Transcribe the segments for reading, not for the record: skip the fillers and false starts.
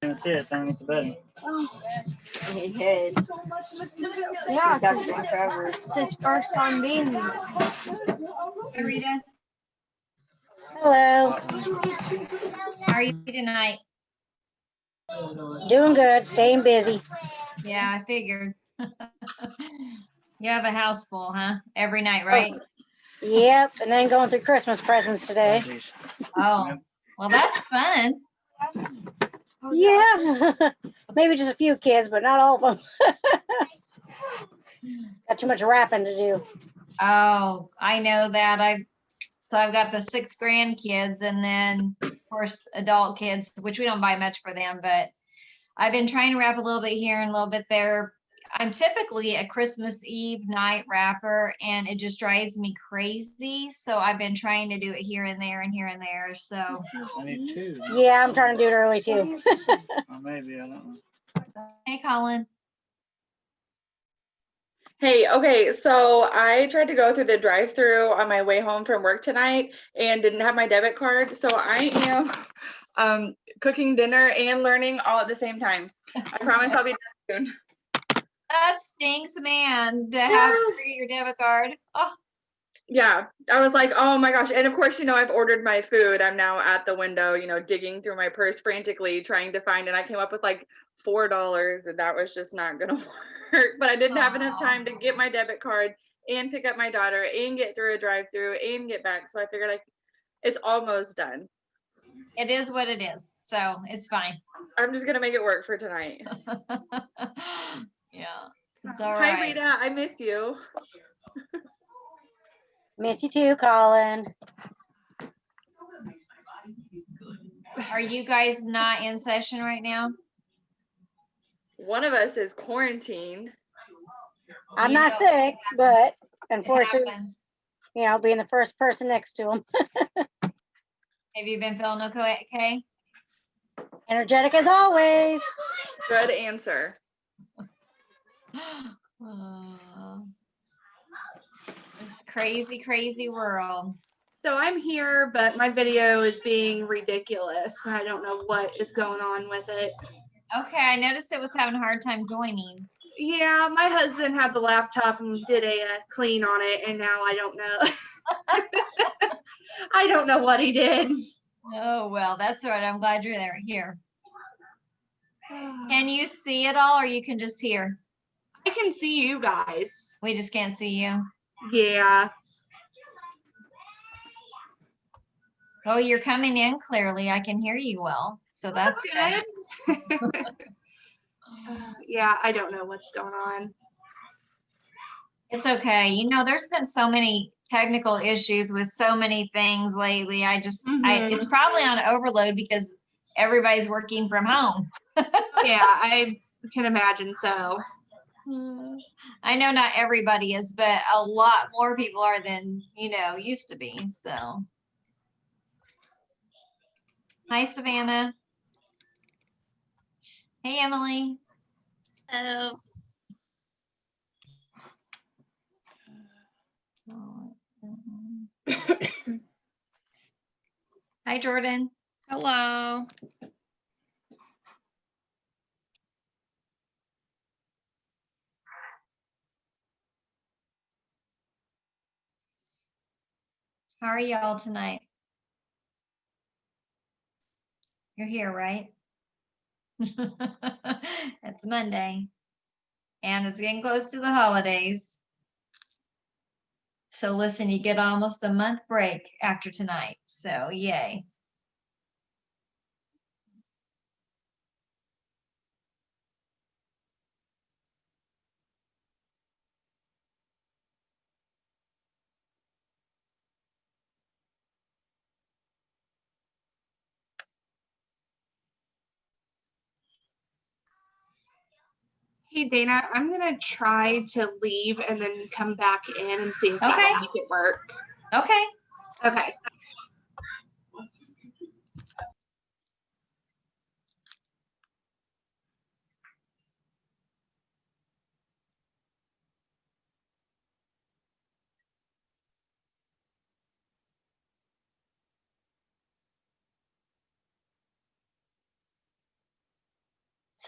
That's it. It's on the button. He did. Yeah, He's got some covered. it's his first time being here. Hey, Rita, Hello. how are you tonight? Doing good. Staying busy. Yeah, I figured. You have a house full, huh? Every night, right? Yep. And then going through Christmas presents today. Oh, well, that's fun. Yeah. Maybe just a few kids, but not all of them. Got too much wrapping to do. Oh, I know that. I've got the 6 grandkids and then of course adult kids, which we don't buy much for them, but I've been trying to wrap a little bit here and a little bit there. I'm typically a Christmas Eve night wrapper and it just drives me crazy. So I've been trying to do it here and there and here and there. So I need 2. Yeah, I'm trying to do it early too. Or maybe, I don't know. hey, Colin. Hey, okay, so I tried to go through the drive-through on my way home from work tonight and didn't have my debit card. So I am cooking dinner and learning all at the same time. I promise I'll be done soon. That stinks, man, to have to forget your debit card. Oh, Yeah, I was like, oh my gosh. And of course, I've ordered my food. I'm now at the window, digging through my purse frantically trying to find it. I came up with like $4 and that was just not gonna work. But I didn't have enough time to get my debit card and pick up my daughter and get through a drive-through and get back. So I figured it's almost done. it is what it is. So it's fine. I'm just gonna make it work for tonight. Yeah, it's all Hi right. Rita, I miss you. Miss you too, Colin. Are you guys not in session right now? One of us is quarantined. I'm You not know, sick, but It unfortunately, happens. being the first person next to him. Have you been feeling okay? Energetic as always. Good answer. This crazy, crazy world. So I'm here, but my video is being ridiculous. I don't know what is going on with it. Okay, I noticed it was having a hard time joining. Yeah, my husband had the laptop and did a clean on it, and now I don't know. I don't know what he did. Oh, well, that's all right. I'm glad you're there here. Can you see it all or you can just hear? I can see you guys. We just can't see you. Yeah. Oh, you're coming in clearly. I can hear you well. So that's good. Yeah, I don't know what's going on. It's okay. There's been so many technical issues with so many things lately. It's probably on overload because everybody's working from home. Yeah, I can imagine so. I know not everybody is, but a lot more people are than, used to be. So. Hi, Savannah. Hey, Emily. Hello. Hi, Jordan. Hello. How are y'all tonight? You're here, right? It's Monday and it's getting close to the holidays. So listen, you get almost a month break after tonight. So yay. Hey, Dana, I'm going to try to leave and then come back in and see if I Okay. can make it work. Okay. Okay.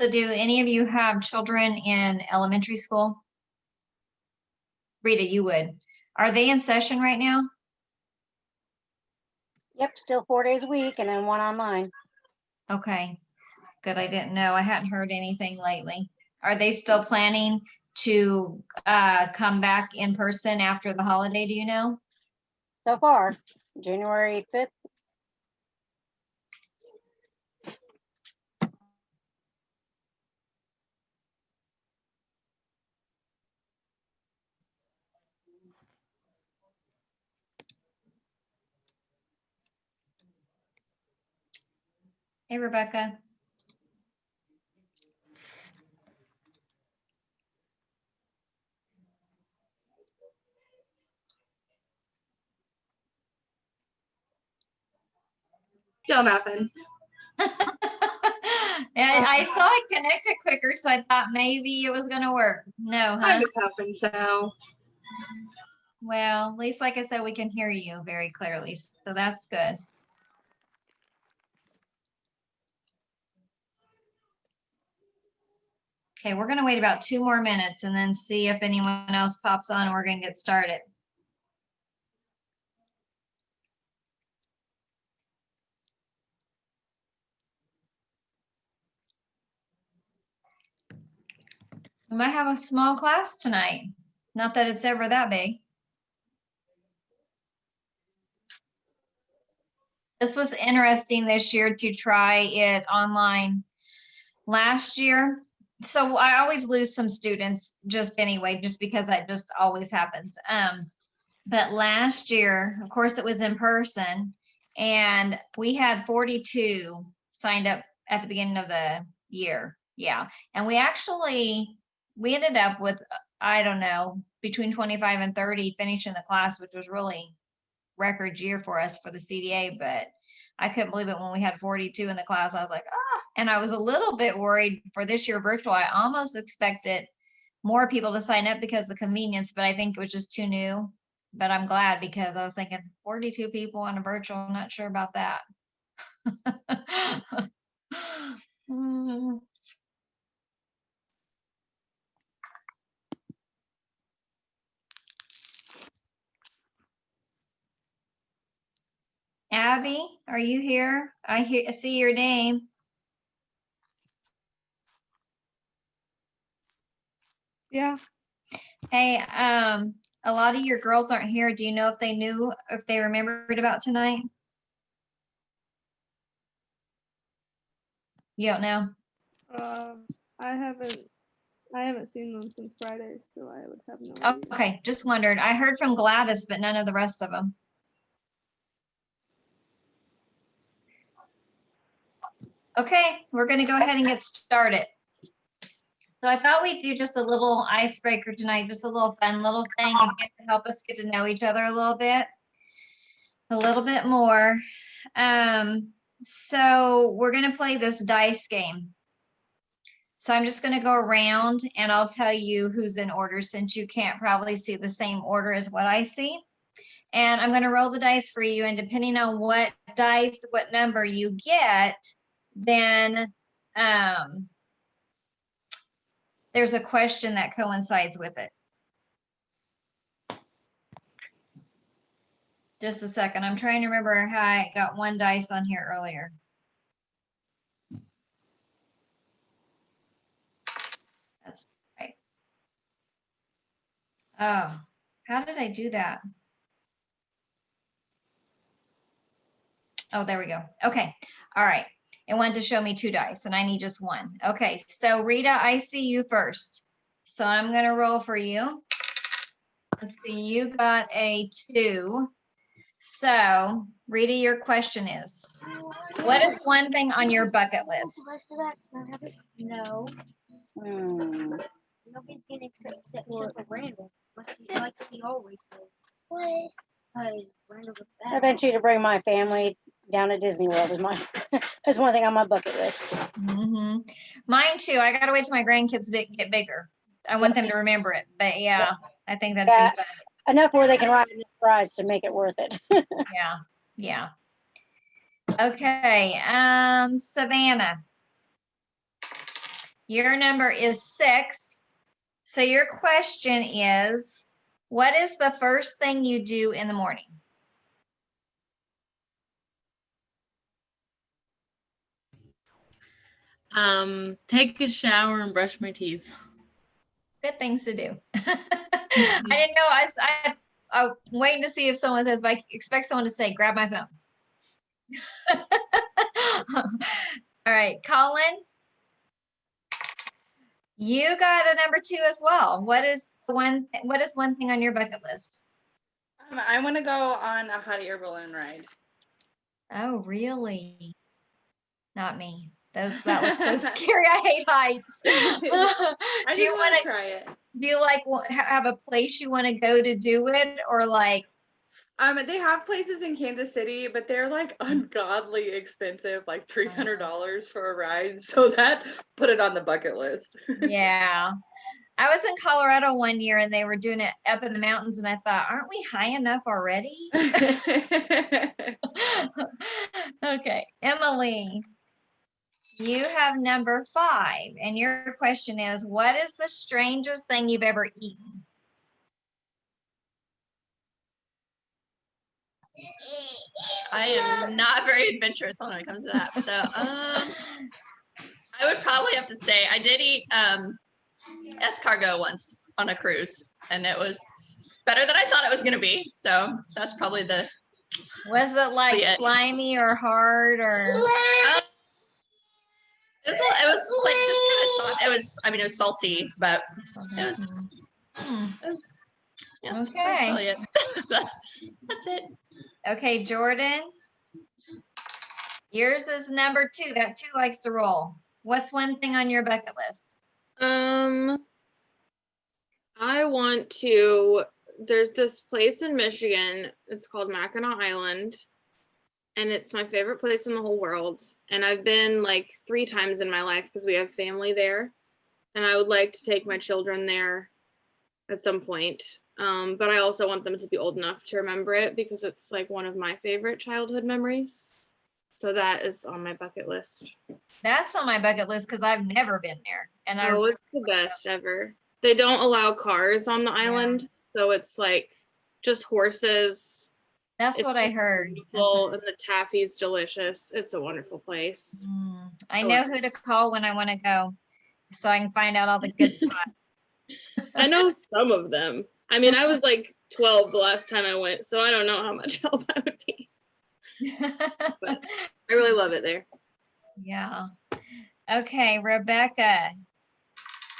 So do any of you have children in elementary school? Rita, you would. Are they in session right now? Yep, still 4 days a week and then one online. Okay, good. I didn't know. I hadn't heard anything lately. Are they still planning to come back in person after the holiday? Do you know? So far, January 5th. Hey, Rebecca. Still nothing. And I saw it connected quicker, so I thought maybe it was gonna work. No, I huh? just happened so. Well, at least like I said, we can hear you very clearly, so that's good. Okay, we're gonna wait about 2 more minutes and then see if anyone else pops on and we're gonna get started. We might have a small class tonight. Not that it's ever that big. This was interesting this year to try it online. Last year, so I always lose some students just anyway, just because that just always happens. But last year, of course, it was in person, and we had 42 signed up at the beginning of the year. Yeah, and we ended up with, I don't know, between 25 and 30 finishing the class, which was really record year for us for the CDA, but I couldn't believe it when we had 42 in the class. I was like, and I was a little bit worried for this year virtual. I almost expected more people to sign up because of the convenience, but I think it was just too new. But I'm glad, because I was thinking 42 people on a virtual, I'm not sure about that. Abby, are you here? I see your name. Yeah. Hey, a lot of your girls aren't here. Do you know if they knew, if they remembered about tonight? You don't know? I haven't seen them since Friday, so I would have no idea. Okay, just wondered. I heard from Gladys, but none of the rest of them. Okay, we're gonna go ahead and get started. So I thought we'd do just a little icebreaker tonight, just a little fun little thing again to help us get to know each other a little bit more. So we're gonna play this dice game. So I'm just gonna go around and I'll tell you who's in order, since you can't probably see the same order as what I see. And I'm gonna roll the dice for you, and depending on what dice, what number you get, then there's a question that coincides with it. Just a second. I'm trying to remember how I got one dice on here earlier. That's right. Oh, how did I do that? Oh, there we go. Okay. All right. It wanted to show me 2 dice and I need just 1. Okay. So Rita, I see you first. So I'm going to roll for you. Let's see. You got a 2. So Rita, your question is, what is one thing on your bucket list? No. Nobody's getting except for random. Like he always says. What? Random with that. Eventually to bring my family down to Disney World is one thing on my bucket list. Mm-hmm. Mine too. I gotta wait till my grandkids get bigger. I want them to remember it, but yeah, I think that'd be fun. Enough where they can ride in the rides to make it worth it. Yeah. Okay, Savannah. Your number is 6. So your question is, what is the first thing you do in the morning? Take a shower and brush my teeth. Good things to do. I didn't know. I'm waiting to see if someone says, but I expect someone to say, grab my phone. All right, Colin, you got a number 2 as well. What is one thing on your bucket list? I want to go on a hot air balloon ride. Oh, really? Not me. That looks so scary. I hate heights. I Do you just want to try it? do you like have a place you want to go to do it, or like? They have places in Kansas City, but they're like ungodly expensive, like $300 for a ride. So that put it on the bucket list. Yeah. I was in Colorado one year and they were doing it up in the mountains, and I thought, aren't we high enough already? Okay, Emily, you have number 5, and your question is, what is the strangest thing you've ever eaten? I am not very adventurous when it comes to that. So I would probably have to say I did eat escargot once on a cruise, and it was better than I thought it was going to be. So that's probably the. Was it like slimy or hard or? It was like just kind of soft. It was salty, but it was. Yeah, Okay. that's probably it. That's it. Okay, Jordan. Yours is number 2. That 2 likes to roll. What's one thing on your bucket list? I want to, there's this place in Michigan, it's called Mackinac Island, and it's my favorite place in the whole world. And I've been like 3 times in my life because we have family there, and I would like to take my children there at some point. But I also want them to be old enough to remember it because it's like one of my favorite childhood memories. So that is on my bucket list. That's on my bucket list because I've never been there. And it's the best ever. They don't allow cars on the island, so it's like just horses. That's what I heard. Beautiful, and the taffy's delicious. It's a wonderful place. I know who to call when I want to go, so I can find out all the good spots. I know some of them. I mean, I was like 12 the last time I went, so I don't know how much help I would be. But I really love it there. Yeah. Okay, Rebecca.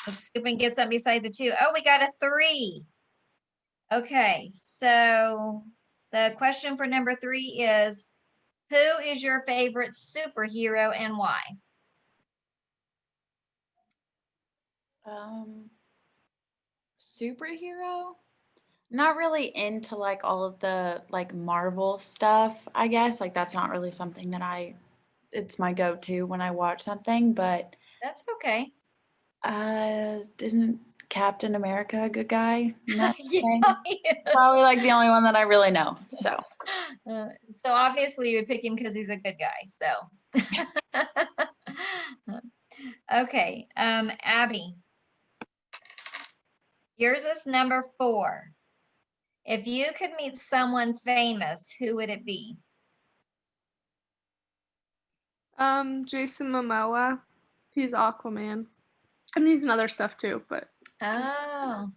Let's see if we can get something besides a 2. Oh, we got a 3. Okay, so the question for number 3 is, who is your favorite superhero and why? Superhero? Not really into like all of the like Marvel stuff, I guess. Like that's not really something that it's my go-to when I watch something, but that's okay. Isn't Captain America a good guy? Yeah, probably like the only one that I really know. So so obviously you would pick him because he's a good guy. So okay, Abby. Yours is number 4. If you could meet someone famous, who would it be? Jason Momoa. He's Aquaman. I mean, he's in other stuff too, but. Oh,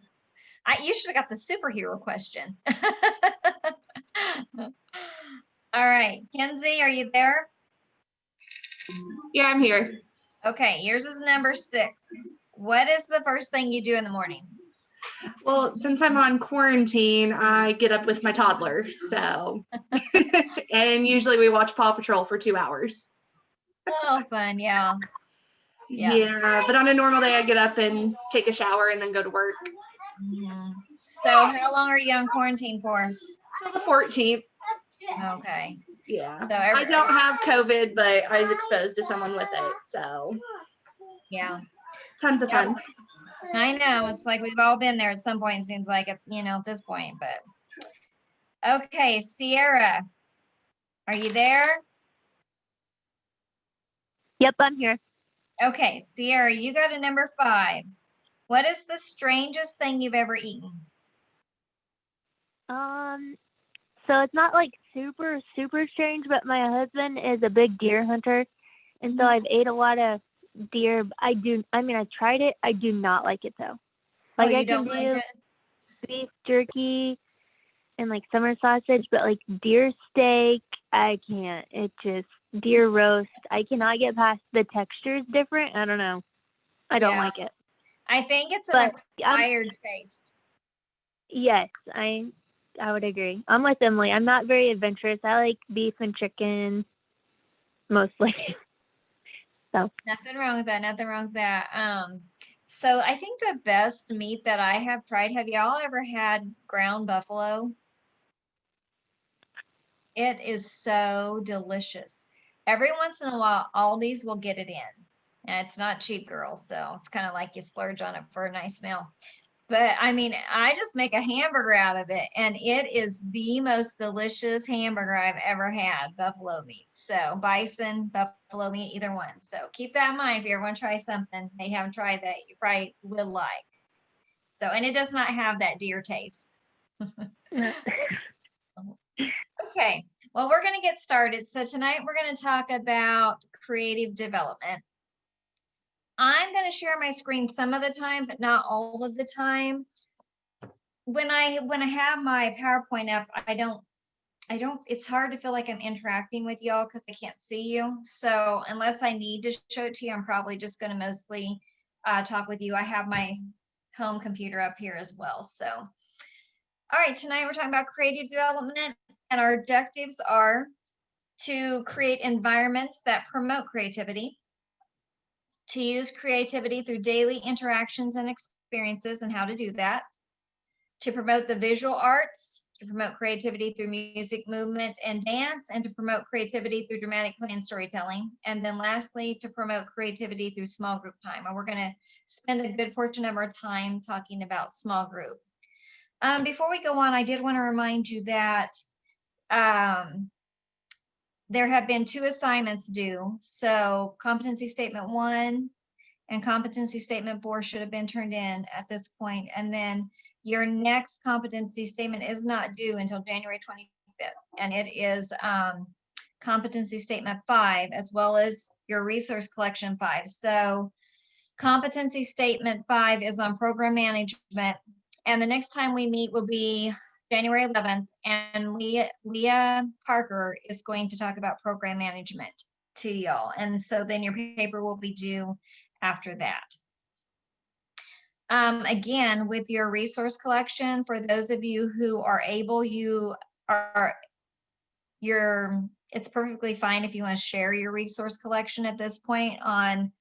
you should have got the superhero question. All right, Kenzie, are you there? Yeah, I'm here. Okay, yours is number 6. What is the first thing you do in the morning? Well, since I'm on quarantine, I get up with my toddler. So, and usually we watch Paw Patrol for 2 hours. Oh, fun. Yeah. Yeah. But on a normal day, I get up and take a shower and then go to work. So how long are you on quarantine for? Till the 14th. Okay. Yeah. So I don't have COVID, but I was exposed to someone with it. So yeah. Tons of fun. I know. It's like we've all been there at some point, it seems like, at this point, but. Okay, Sierra, are you there? Yep, I'm here. Okay, Sierra, you got a number 5. What is the strangest thing you've ever eaten? So it's not like super, super strange, but my husband is a big deer hunter. And so I've ate a lot of deer. I tried it. I do not like it though. Like Oh, I you can don't like do it? beef jerky and like summer sausage, but like deer steak, I can't. It just, deer roast, I cannot get past the texture is different. I don't know. I don't Yeah. like it. I think it's an But acquired taste. yes, I would agree. I'm with Emily. I'm not very adventurous. I like beef and chicken mostly. So Nothing wrong with that. Nothing wrong with that. So I think the best meat that I have tried, have y'all ever had ground buffalo? It is so delicious. Every once in a while, Aldi's will get it in. And it's not cheap, girls, so it's kind of like you splurge on it for a nice meal. But I mean, I just make a hamburger out of it, and it is the most delicious hamburger I've ever had, buffalo meat. So bison, buffalo meat, either one. So keep that in mind if you ever want to try something they haven't tried that you probably will like. So, and it does not have that deer taste. Okay, well, we're going to get started. So tonight we're going to talk about creative development. I'm going to share my screen some of the time, but not all of the time. When I have my PowerPoint up, I don't, it's hard to feel like I'm interacting with y'all because I can't see you. So unless I need to show it to you, I'm probably just going to mostly talk with you. I have my home computer up here as well. So, all right, tonight we're talking about creative development, and our objectives are to create environments that promote creativity, to use creativity through daily interactions and experiences and how to do that, to promote the visual arts, to promote creativity through music, movement, and dance, and to promote creativity through dramatic play and storytelling. And then lastly, to promote creativity through small group time. And we're going to spend a good portion of our time talking about small group. Before we go on, I did want to remind you that there have been 2 assignments due. So competency statement 1 and competency statement 4 should have been turned in at this point. And then your next competency statement is not due until January 25th. And it is competency statement 5, as well as your resource collection 5. So competency statement 5 is on program management. And the next time we meet will be January 11th, and Leah Parker is going to talk about program management to y'all. And so then your paper will be due after that. Again, with your resource collection, for those of you who are able, it's perfectly fine if you want to share your resource collection at this point on,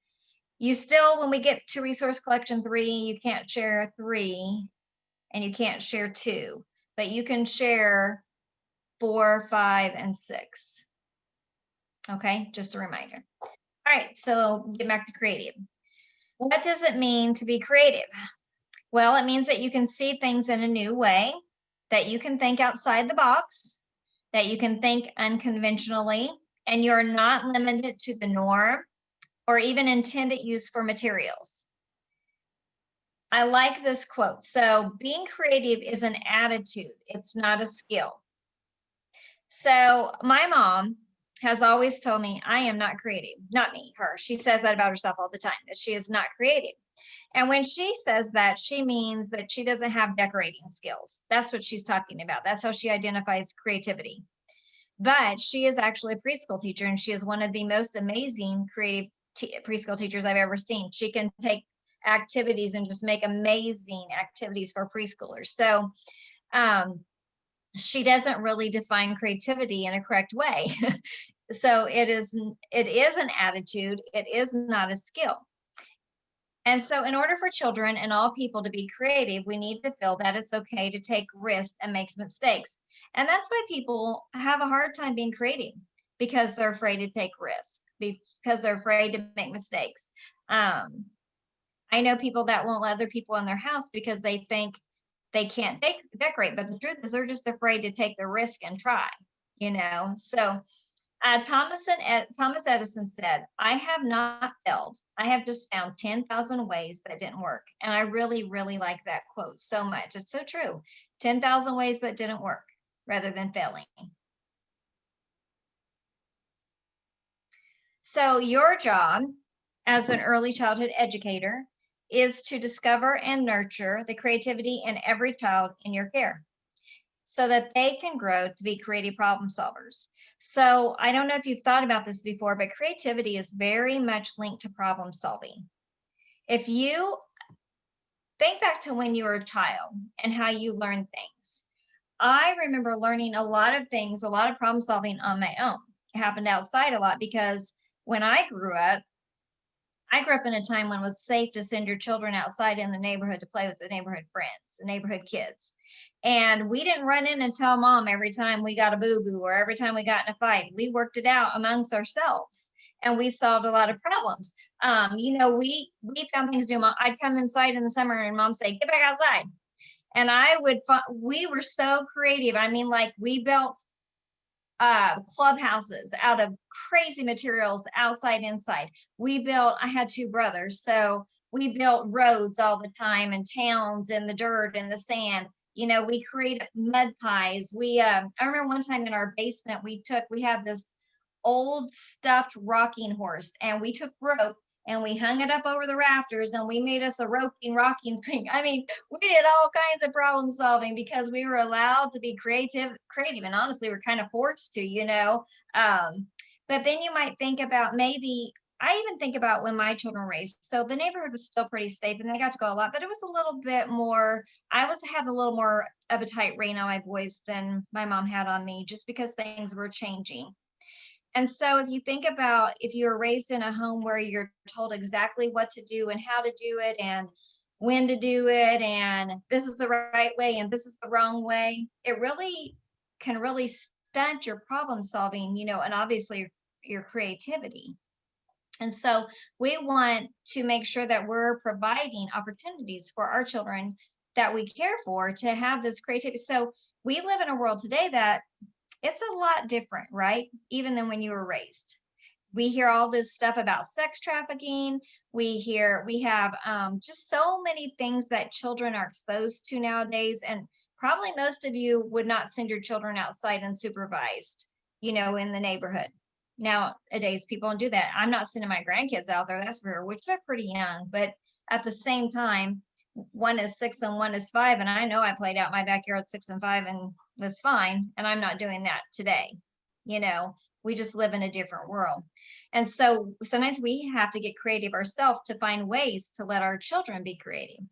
when we get to resource collection 3, you can't share 3 and you can't share 2. But you can share 4, 5, and 6. Okay, just a reminder. All right, so get back to creative. What does it mean to be creative? Well, it means that you can see things in a new way, that you can think outside the box, that you can think unconventionally, and you're not limited to the norm or even intended use for materials. I like this quote. So being creative is an attitude. It's not a skill. So my mom has always told me I am not creative. Not me, her. She says that about herself all the time, that she is not creative. And when she says that, she means that she doesn't have decorating skills. That's what she's talking about. That's how she identifies creativity. But she is actually a preschool teacher, and she is one of the most amazing creative preschool teachers I've ever seen. She can take activities and just make amazing activities for preschoolers. So she doesn't really define creativity in a correct way. So it is an attitude. It is not a skill. And so in order for children and all people to be creative, we need to feel that it's okay to take risks and make mistakes. And that's why people have a hard time being creative, because they're afraid to take risks, because they're afraid to make mistakes. I know people that won't let other people in their house because they think they can't decorate, but the truth is they're just afraid to take the risk and try, So Thomas Edison said, "I have not failed. I have just found 10,000 ways that didn't work." And I really, really like that quote so much. It's so true. 10,000 ways that didn't work rather than failing. So your job as an early childhood educator is to discover and nurture the creativity in every child in your care so that they can grow to be creative problem solvers. So I don't know if you've thought about this before, but creativity is very much linked to problem solving. If you think back to when you were a child and how you learned things, I remember learning a lot of things, a lot of problem solving on my own. It happened outside a lot because when I grew up in a time when it was safe to send your children outside in the neighborhood to play with the neighborhood friends, the neighborhood kids. And we didn't run in and tell mom every time we got a boo-boo or every time we got in a fight. We worked it out amongst ourselves and we solved a lot of problems. You know, we found things to do. I'd come inside in the summer and mom say, "Get back outside." And we were so creative. I mean, like we built clubhouses out of crazy materials, outside, inside. I had two brothers, so we built roads all the time and towns in the dirt and the sand. You know, we created mud pies. I remember one time in our basement, we had this old stuffed rocking horse and we took rope and we hung it up over the rafters and we made us a rocking thing. I mean, we did all kinds of problem solving because we were allowed to be creative, and honestly, we're kind of forced to, you know. But then you might think about I even think about when my children were raised. So the neighborhood was still pretty safe and they got to go a lot, but it was a little bit more, had a little more of a tight rein on my boys than my mom had on me, just because things were changing. And so if you think about if you were raised in a home where you're told exactly what to do and how to do it and when to do it, and this is the right way and this is the wrong way, it really can really stunt your problem solving, you know, and obviously your creativity. And so we want to make sure that we're providing opportunities for our children that we care for to have this creativity. So we live in a world today that it's a lot different, right? Even than when you were raised. We hear all this stuff about sex trafficking. We have just so many things that children are exposed to nowadays. And probably most of you would not send your children outside unsupervised, you know, in the neighborhood. Nowadays, people don't do that. I'm not sending my grandkids out there, that's for sure, which they're pretty young. But at the same time, one is 6 and one is 5. And I know I played out my backyard 6 and 5 and was fine. And I'm not doing that today. You know, we just live in a different world. And so sometimes we have to get creative ourselves to find ways to let our children be creative.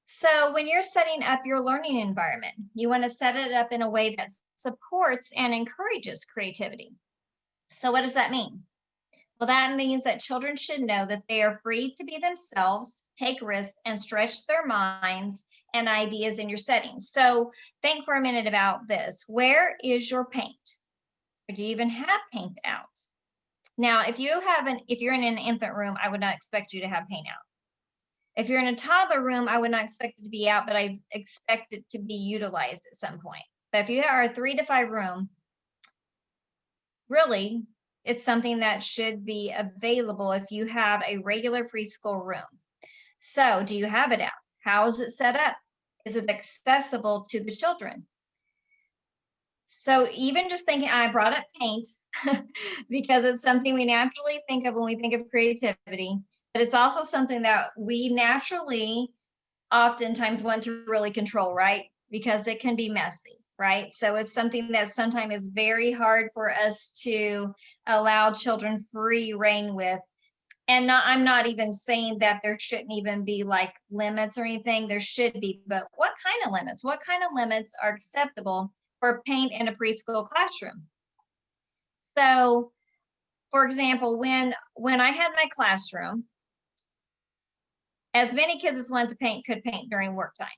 So when you're setting up your learning environment, you want to set it up in a way that supports and encourages creativity. So what does that mean? Well, that means that children should know that they are free to be themselves, take risks, and stretch their minds and ideas in your setting. So think for a minute about this. Where is your paint? Or do you even have paint out? Now, if you're in an infant room, I would not expect you to have paint out. If you're in a toddler room, I would not expect it to be out, but I expect it to be utilized at some point. But if you are a 3 to 5 room, really, it's something that should be available if you have a regular preschool room. So do you have it out? How is it set up? Is it accessible to the children? So even just thinking, I brought up paint because it's something we naturally think of when we think of creativity, but it's also something that we naturally oftentimes want to really control, right? Because it can be messy. Right? So it's something that sometimes is very hard for us to allow children free rein with. And I'm not even saying that there shouldn't even be like limits or anything. There should be, but what kind of limits? What kind of limits are acceptable for paint in a preschool classroom? So, for example, when I had my classroom, as many kids as wanted to paint could paint during work time.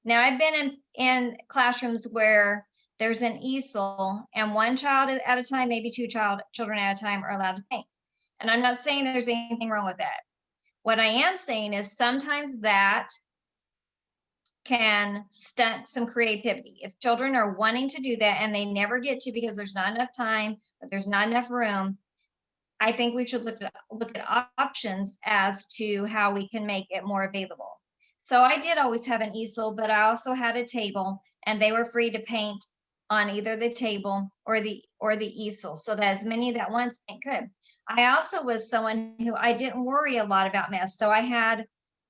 Now, I've been in classrooms where there's an easel and one child at a time, maybe 2 children at a time are allowed to paint. And I'm not saying there's anything wrong with that. What I am saying is sometimes that can stunt some creativity. If children are wanting to do that and they never get to because there's not enough time, but there's not enough room, I think we should look at options as to how we can make it more available. So I did always have an easel, but I also had a table, and they were free to paint on either the table or the easel, so that as many that wanted to paint could. I also was someone who I didn't worry a lot about mess. So I had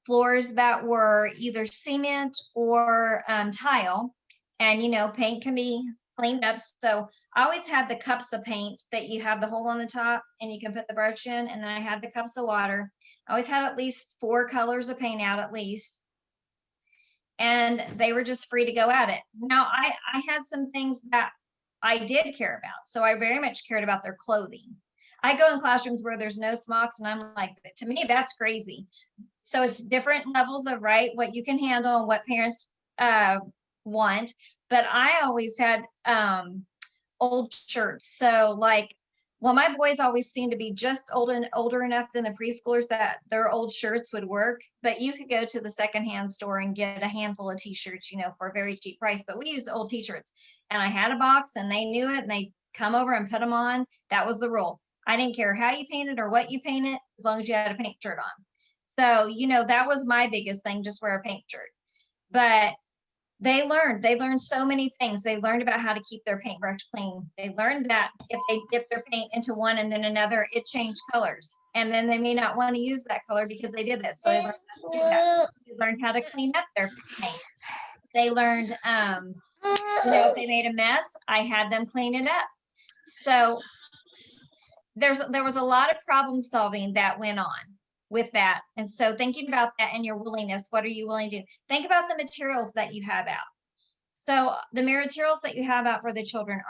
floors that were either cement or tile, and paint can be cleaned up. So I always had the cups of paint that you have the hole on the top and you can put the brush in, and then I had the cups of water. I always had at least 4 colors of paint out at least, and they were just free to go at it. Now I had some things that I did care about. So I very much cared about their clothing. I go in classrooms where there's no smocks, and I'm like, to me, that's crazy. So it's different levels of what you can handle and what parents want. But I always had old shirts. So my boys always seemed to be just older enough than the preschoolers that their old shirts would work. But you could go to the secondhand store and get a handful of t-shirts, for a very cheap price. But we used old t-shirts, and I had a box, and they knew it, and they come over and put them on. That was the rule. I didn't care how you painted or what you painted, as long as you had a paint shirt on. So, that was my biggest thing, just wear a paint shirt. But they learned so many things. They learned about how to keep their paintbrush clean. They learned that if they dip their paint into one and then another, it changed colors. And then they may not want to use that color because they did that. So they learned how to do that. They learned how to clean up their paint. They learned, if they made a mess, I had them clean it up. So there was a lot of problem solving that went on with that. And so thinking about that and your willingness, what are you willing to do? Think about the materials that you have out. So the materials that you have out for the children,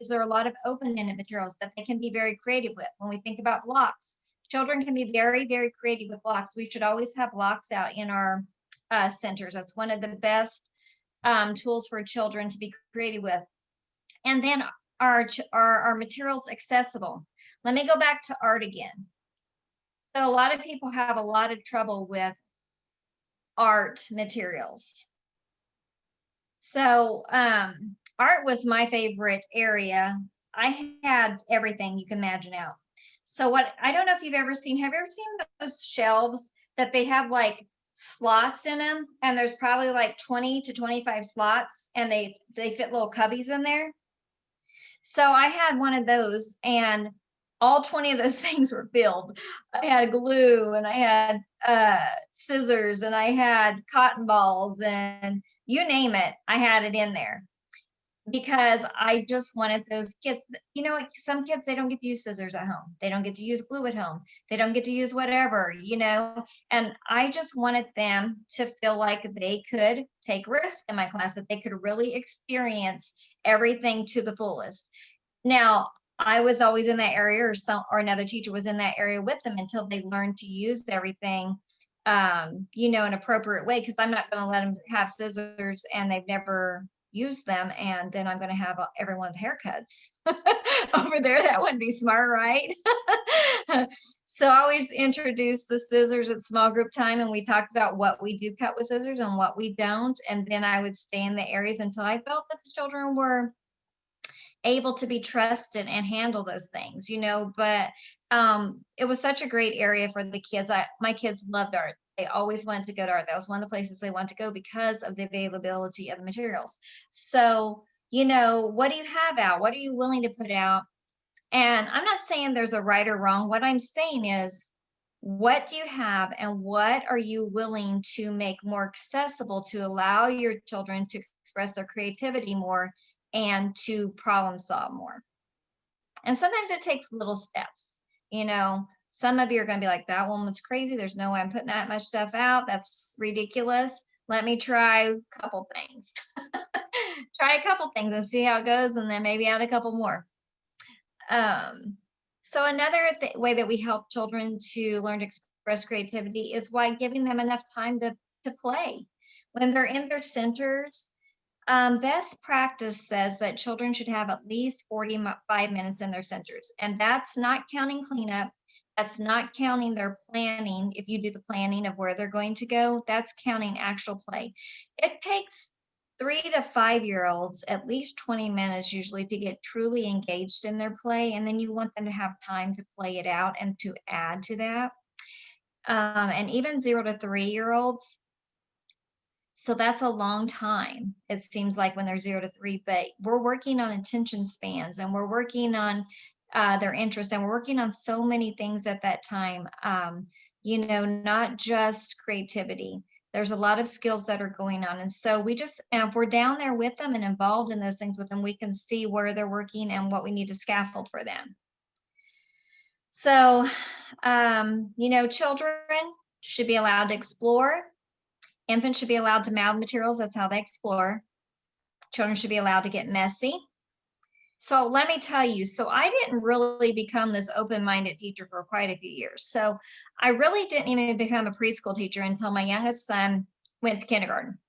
is there a lot of open-ended materials that they can be very creative with? When we think about blocks, children can be very, very creative with blocks. We should always have blocks out in our centers. That's one of the best tools for children to be creative with. And then our materials accessible. Let me go back to art again. So a lot of people have a lot of trouble with art materials. So art was my favorite area. I had everything you can imagine out. So I don't know if have you ever seen those shelves that they have slots in them, and there's probably 20 to 25 slots, and they fit little cubbies in there. So I had one of those, and all 20 of those things were filled. I had glue, and I had scissors, and I had cotton balls, and you name it, I had it in there. Because I just wanted those kids, some kids, they don't get to use scissors at home. They don't get to use glue at home. They don't get to use whatever, and I just wanted them to feel like they could take risks in my class, that they could really experience everything to the fullest. Now, I was always in that area, or another teacher was in that area with them until they learned to use everything, an appropriate way, because I'm not going to let them have scissors and they've never use them, and then I'm going to have everyone's haircuts over there. That wouldn't be smart, right? So I always introduced the scissors at small group time, and we talked about what we do cut with scissors and what we don't, and then I would stay in the areas until I felt that the children were able to be trusted and handle those things, but it was such a great area for the kids. My kids loved art. They always wanted to go to art. That was one of the places they wanted to go because of the availability of the materials. So, what do you have out? What are you willing to put out? And I'm not saying there's a right or wrong. What I'm saying is, what do you have, and what are you willing to make more accessible to allow your children to express their creativity more and to problem solve more? And sometimes it takes little steps, Some of you are going to be like, that woman's crazy. There's no way I'm putting that much stuff out. That's ridiculous. Let me try a couple things. Try a couple things and see how it goes, and then maybe add a couple more. So another way that we help children to learn to express creativity is by giving them enough time to play. When they're in their centers, best practice says that children should have at least 45 minutes in their centers. And that's not counting cleanup. That's not counting their planning. If you do the planning of where they're going to go, that's counting actual play. It takes 3 to 5 year olds at least 20 minutes usually to get truly engaged in their play. And then you want them to have time to play it out and to add to that. And even 0 to 3 year olds. So that's a long time, it seems like, when they're 0 to 3, but we're working on attention spans and we're working on their interest, and we're working on so many things at that time, not just creativity. There's a lot of skills that are going on. And so if we're down there with them and involved in those things with them, we can see where they're working and what we need to scaffold for them. So, children should be allowed to explore. Infants should be allowed to mouth materials. That's how they explore. Children should be allowed to get messy. So let me tell you, I didn't really become this open-minded teacher for quite a few years. So I really didn't even become a preschool teacher until my youngest son went to kindergarten.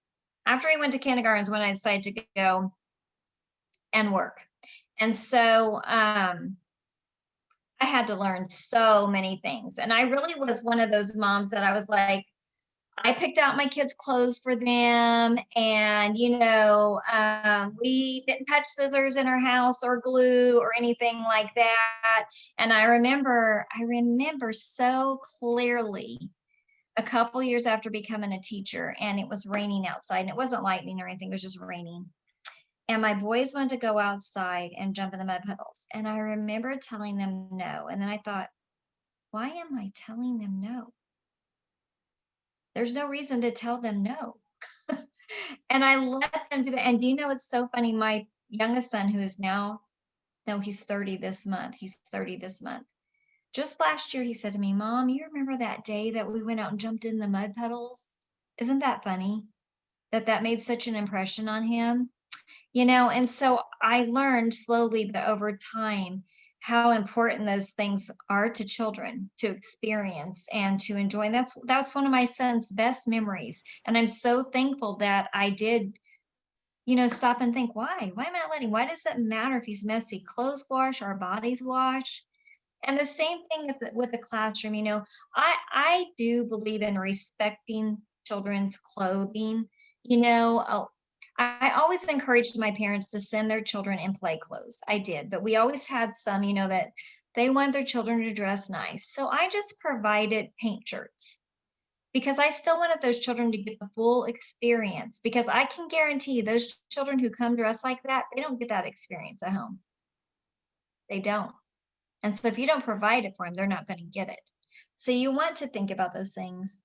After he went to kindergarten is when I decided to go and work. And so I had to learn so many things. And I really was one of those moms that I was like, I picked out my kids' clothes for them, and we didn't touch scissors in our house or glue or anything like that. And I remember so clearly a couple years after becoming a teacher, and it was raining outside, and it wasn't lightning or anything, it was just raining. And my boys wanted to go outside and jump in the mud puddles. And I remember telling them no. And then I thought, why am I telling them no? There's no reason to tell them no. And I let them do that. And do you know, it's so funny. My youngest son, who is now, he's 30 this month. Just last year, he said to me, Mom, you remember that day that we went out and jumped in the mud puddles? Isn't that funny? That made such an impression on him. And so I learned slowly, but over time, how important those things are to children to experience and to enjoy. And that's one of my son's best memories. And I'm so thankful that I did, stop and think, why am I not letting, why does it matter if he's messy? Clothes wash, our bodies wash. And the same thing with the classroom. I do believe in respecting children's clothing. I always encouraged my parents to send their children in play clothes. I did, but we always had some, that they want their children to dress nice. So I just provided paint shirts because I still wanted those children to get the full experience, because I can guarantee you those children who come dressed like that, they don't get that experience at home. They don't. And so if you don't provide it for them, they're not going to get it. So you want to think about those things.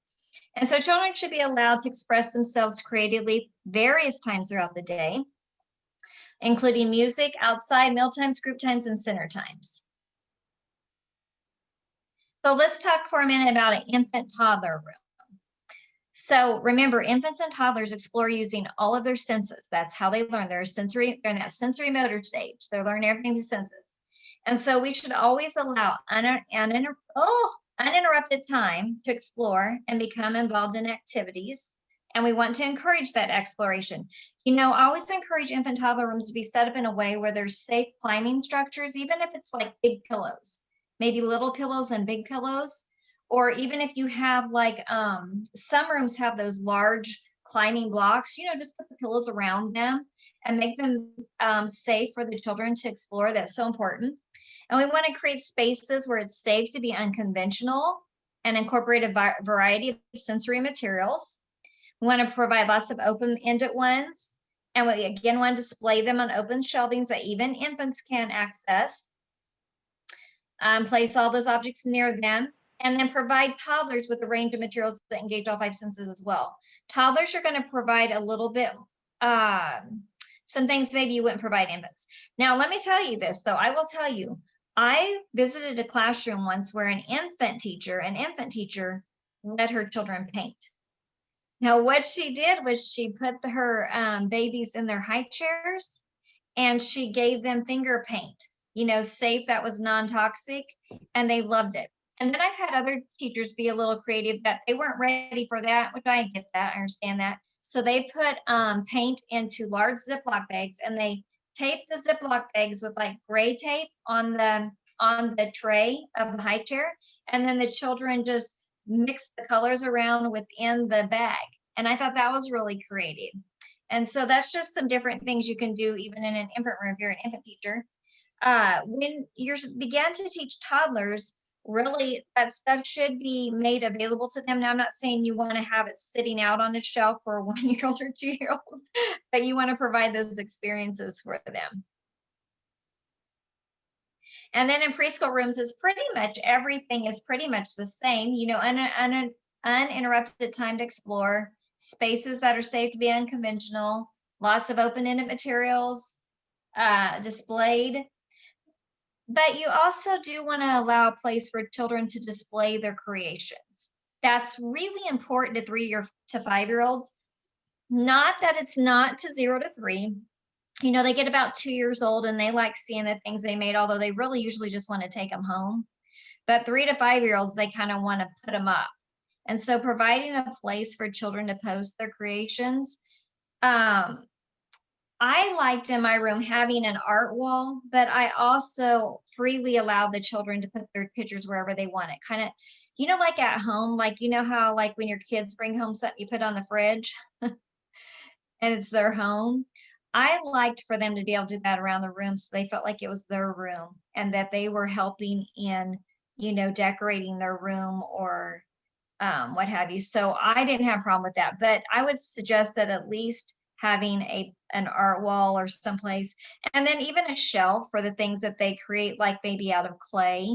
And so children should be allowed to express themselves creatively various times throughout the day, including music, outside, meal times, group times, and center times. So let's talk for a minute about an infant toddler room. So remember, infants and toddlers explore using all of their senses. That's how they learn. They're in that sensory motor stage. They're learning everything through senses. And so we should always allow uninterrupted time to explore and become involved in activities. And we want to encourage that exploration. I always encourage infant toddler rooms to be set up in a way where there's safe climbing structures, even if it's like big pillows, maybe little pillows and big pillows. Or even if you have some rooms have those large climbing blocks, just put the pillows around them and make them safe for the children to explore. That's so important. And we want to create spaces where it's safe to be unconventional and incorporate a variety of sensory materials. We want to provide lots of open-ended ones. And we again want to display them on open shelvings that even infants can access. Place all those objects near them. And then provide toddlers with a range of materials that engage all 5 senses as well. Toddlers are going to provide a little bit, some things maybe you wouldn't provide infants. Now, let me tell you this, though. I will tell you, I visited a classroom once where an infant teacher let her children paint. Now, what she did was she put her babies in their high chairs and she gave them finger paint, safe, that was non-toxic, and they loved it. And then I've had other teachers be a little creative that they weren't ready for that, which I get that, I understand that. So they put paint into large Ziploc bags and they tape the Ziploc bags with gray tape on the tray of the high chair, and then the children just mix the colors around within the bag. And I thought that was really creative. And so that's just some different things you can do even in an infant room if you're an infant teacher. When you begin to teach toddlers, really that stuff should be made available to them. Now, I'm not saying you want to have it sitting out on a shelf for a 1-year-old or 2-year-old, but you want to provide those experiences for them. And then in preschool rooms, it's pretty much everything is pretty much the same, you know, uninterrupted time to explore, spaces that are safe to be unconventional, lots of open-ended materials displayed. But you also do want to allow a place for children to display their creations. That's really important to 3 to 5-year-olds. Not that it's not to 0 to 3. You know, they get about 2 years old and they like seeing the things they made, although they really usually just want to take them home. But 3 to 5-year-olds, they kind of want to put them up. And so providing a place for children to post their creations. I liked in my room having an art wall, but I also freely allowed the children to put their pictures wherever they want it. Kind of, you know, like at home, like, you know how like when your kids bring home something you put on the fridge and it's their home. I liked for them to be able to do that around the room so they felt like it was their room and that they were helping in, you know, decorating their room or what have you. So I didn't have a problem with that, but I would suggest that at least having an art wall or someplace, and then even a shelf for the things that they create, like maybe out of clay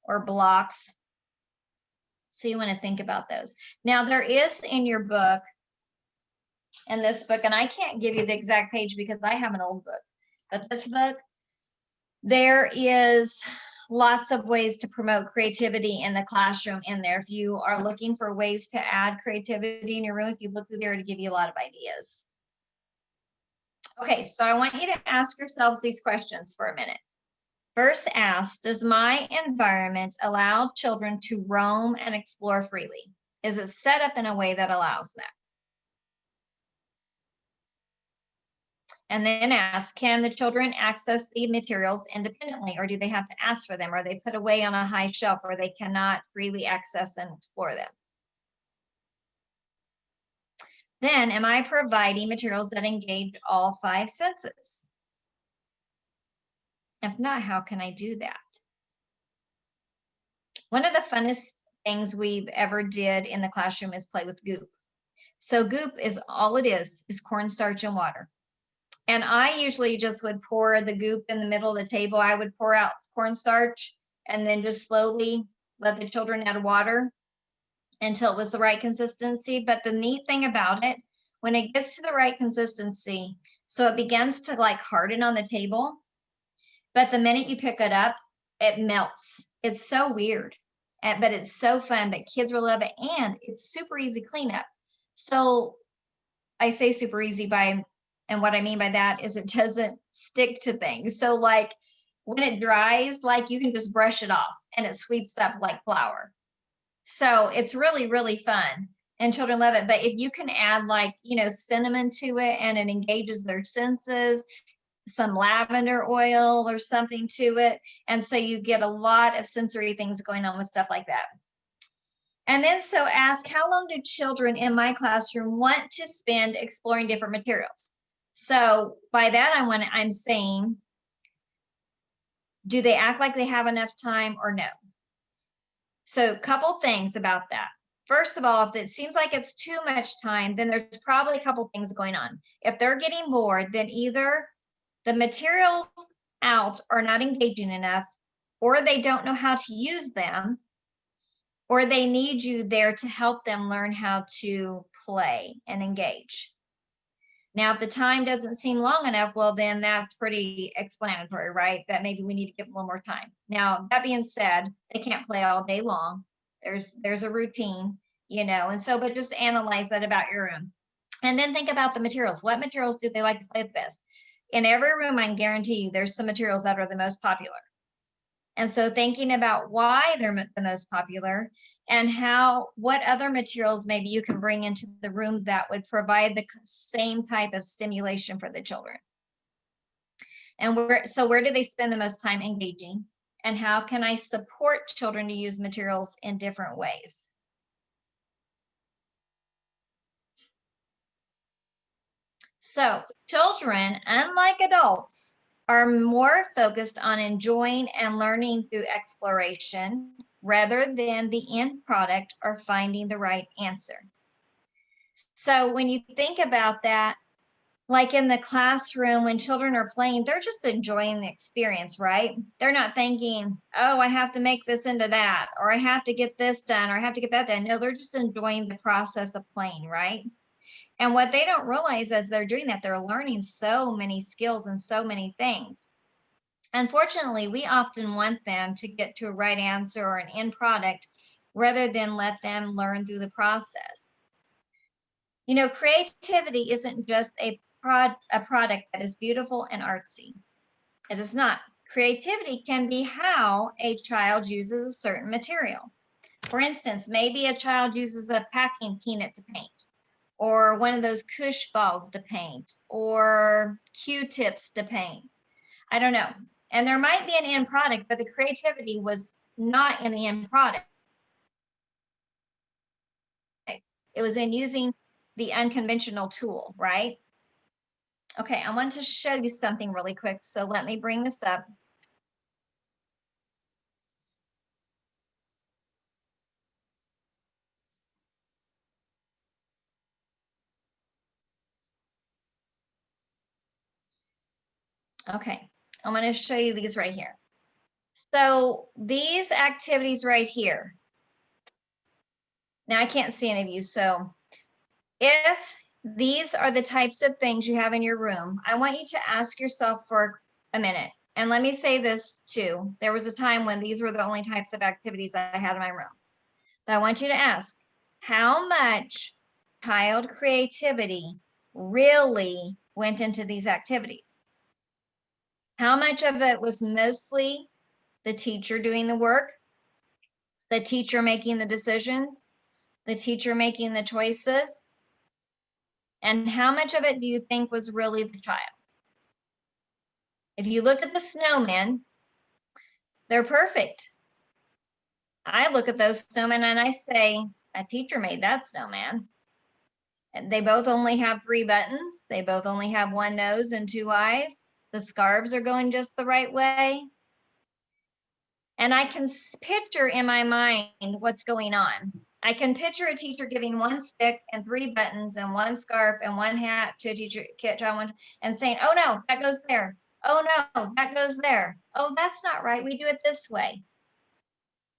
or blocks. So you want to think about those. Now there is in your book, in this book, and I can't give you the exact page because I have an old book, but this book, there is lots of ways to promote creativity in the classroom in there. If you are looking for ways to add creativity in your room, if you look through there, to give you a lot of ideas. Okay, so I want you to ask yourselves these questions for a minute. First, ask, does my environment allow children to roam and explore freely? Is it set up in a way that allows that? And then ask, can the children access the materials independently, or do they have to ask for them? Are they put away on a high shelf where they cannot freely access and explore them? Then, am I providing materials that engage all 5 senses? If not, how can I do that? One of the funnest things we've ever did in the classroom is play with goop. So goop is all it is cornstarch and water. And I usually just would pour the goop in the middle of the table. I would pour out cornstarch and then just slowly let the children add water until it was the right consistency. But the neat thing about it, when it gets to the right consistency, so it begins to like harden on the table, but the minute you pick it up, it melts. It's so weird, but it's so fun that kids will love it. And it's super easy cleanup. So I say super easy and what I mean by that is it doesn't stick to things. So like when it dries, like you can just brush it off and it sweeps up like flour. So it's really, really fun and children love it. But if you can add like, you know, cinnamon to it and it engages their senses, some lavender oil or something to it. And so you get a lot of sensory things going on with stuff like that. And then so ask, how long do children in my classroom want to spend exploring different materials? So by that, I'm saying, do they act like they have enough time or no? So a couple things about that. First of all, if it seems like it's too much time, then there's probably a couple things going on. If they're getting bored, then either the materials out are not engaging enough, or they don't know how to use them, or they need you there to help them learn how to play and engage. Now, if the time doesn't seem long enough, well, then that's pretty explanatory, right? That maybe we need to give them a little more time. Now, that being said, they can't play all day long. There's a routine, you know, and so, but just analyze that about your room. And then think about the materials. What materials do they like to play with best? In every room, I can guarantee you there's some materials that are the most popular. And so thinking about why they're the most popular and what other materials maybe you can bring into the room that would provide the same type of stimulation for the children. And where do they spend the most time engaging? And how can I support children to use materials in different ways? So children, unlike adults, are more focused on enjoying and learning through exploration rather than the end product or finding the right answer. So when you think about that, like in the classroom, when children are playing, they're just enjoying the experience, right? They're not thinking, oh, I have to make this into that, or I have to get this done, or I have to get that done. No, they're just enjoying the process of playing, right? And what they don't realize as they're doing that, they're learning so many skills and so many things. Unfortunately, we often want them to get to a right answer or an end product rather than let them learn through the process. You know, creativity isn't just a product that is beautiful and artsy. It is not. Creativity can be how a child uses a certain material. For instance, maybe a child uses a packing peanut to paint, or one of those Kush balls to paint, or Q-tips to paint. I don't know. And there might be an end product, but the creativity was not in the end product. It was in using the unconventional tool, right? Okay, I want to show you something really quick. So let me bring this up. Okay, I'm going to show you these right here. So these activities right here. Now I can't see any of you. So if these are the types of things you have in your room, I want you to ask yourself for a minute. And let me say this too. There was a time when these were the only types of activities I had in my room. But I want you to ask, how much child creativity really went into these activities? How much of it was mostly the teacher doing the work, the teacher making the decisions, the teacher making the choices? And how much of it do you think was really the child? If you look at the snowmen, they're perfect. I look at those snowmen and I say, a teacher made that snowman. And they both only have 3 buttons. They both only have 1 nose and 2 eyes. The scarves are going just the right way. And I can picture in my mind what's going on. I can picture a teacher giving 1 stick and 3 buttons and 1 scarf and 1 hat to a teacher, child, and saying, oh no, that goes there. Oh no, that goes there. Oh, that's not right. We do it this way.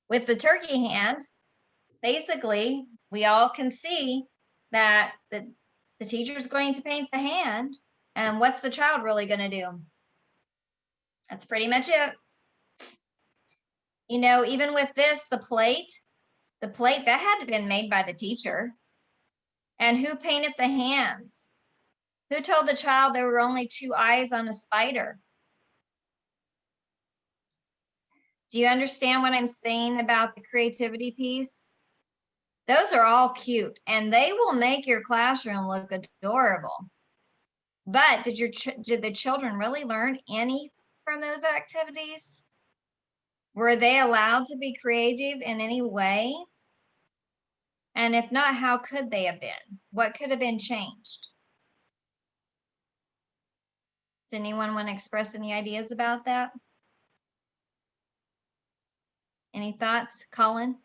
With the turkey hand, basically, we all can see that the teacher's going to paint the hand. And what's the child really going to do? That's pretty much it. You know, even with this, the plate that had to have been made by the teacher. And who painted the hands? Who told the child there were only 2 eyes on a spider? Do you understand what I'm saying about the creativity piece? Those are all cute and they will make your classroom look adorable. But did the children really learn anything from those activities? Were they allowed to be creative in any way? And if not, how could they have been? What could have been changed? Does anyone want to express any ideas about that? Any thoughts, Colin?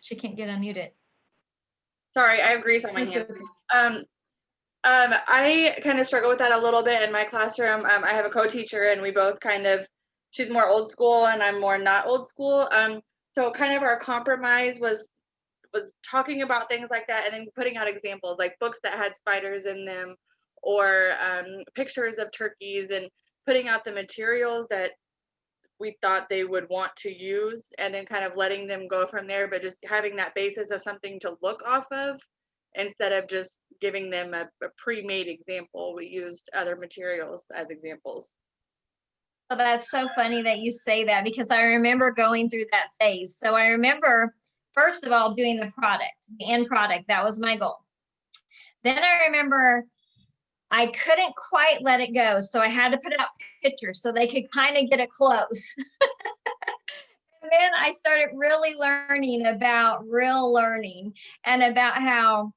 She can't get unmuted. Sorry, I have grease on my hands. I kind of struggle with that a little bit in my classroom. I have a co-teacher and we both she's more old school and I'm more not old school. So kind of our compromise was talking about things like that and then putting out examples like books that had spiders in them or pictures of turkeys and putting out the materials that we thought they would want to use and then kind of letting them go from there, but just having that basis of something to look off of instead of just giving them a pre-made example. We used other materials as examples. Oh, that's so funny that you say that because I remember going through that phase. So I remember, first of all, doing the product, the end product. That was my goal. Then I remember I couldn't quite let it go. So I had to put out pictures so they could kind of get it close. And then I started really learning about real learning and about how,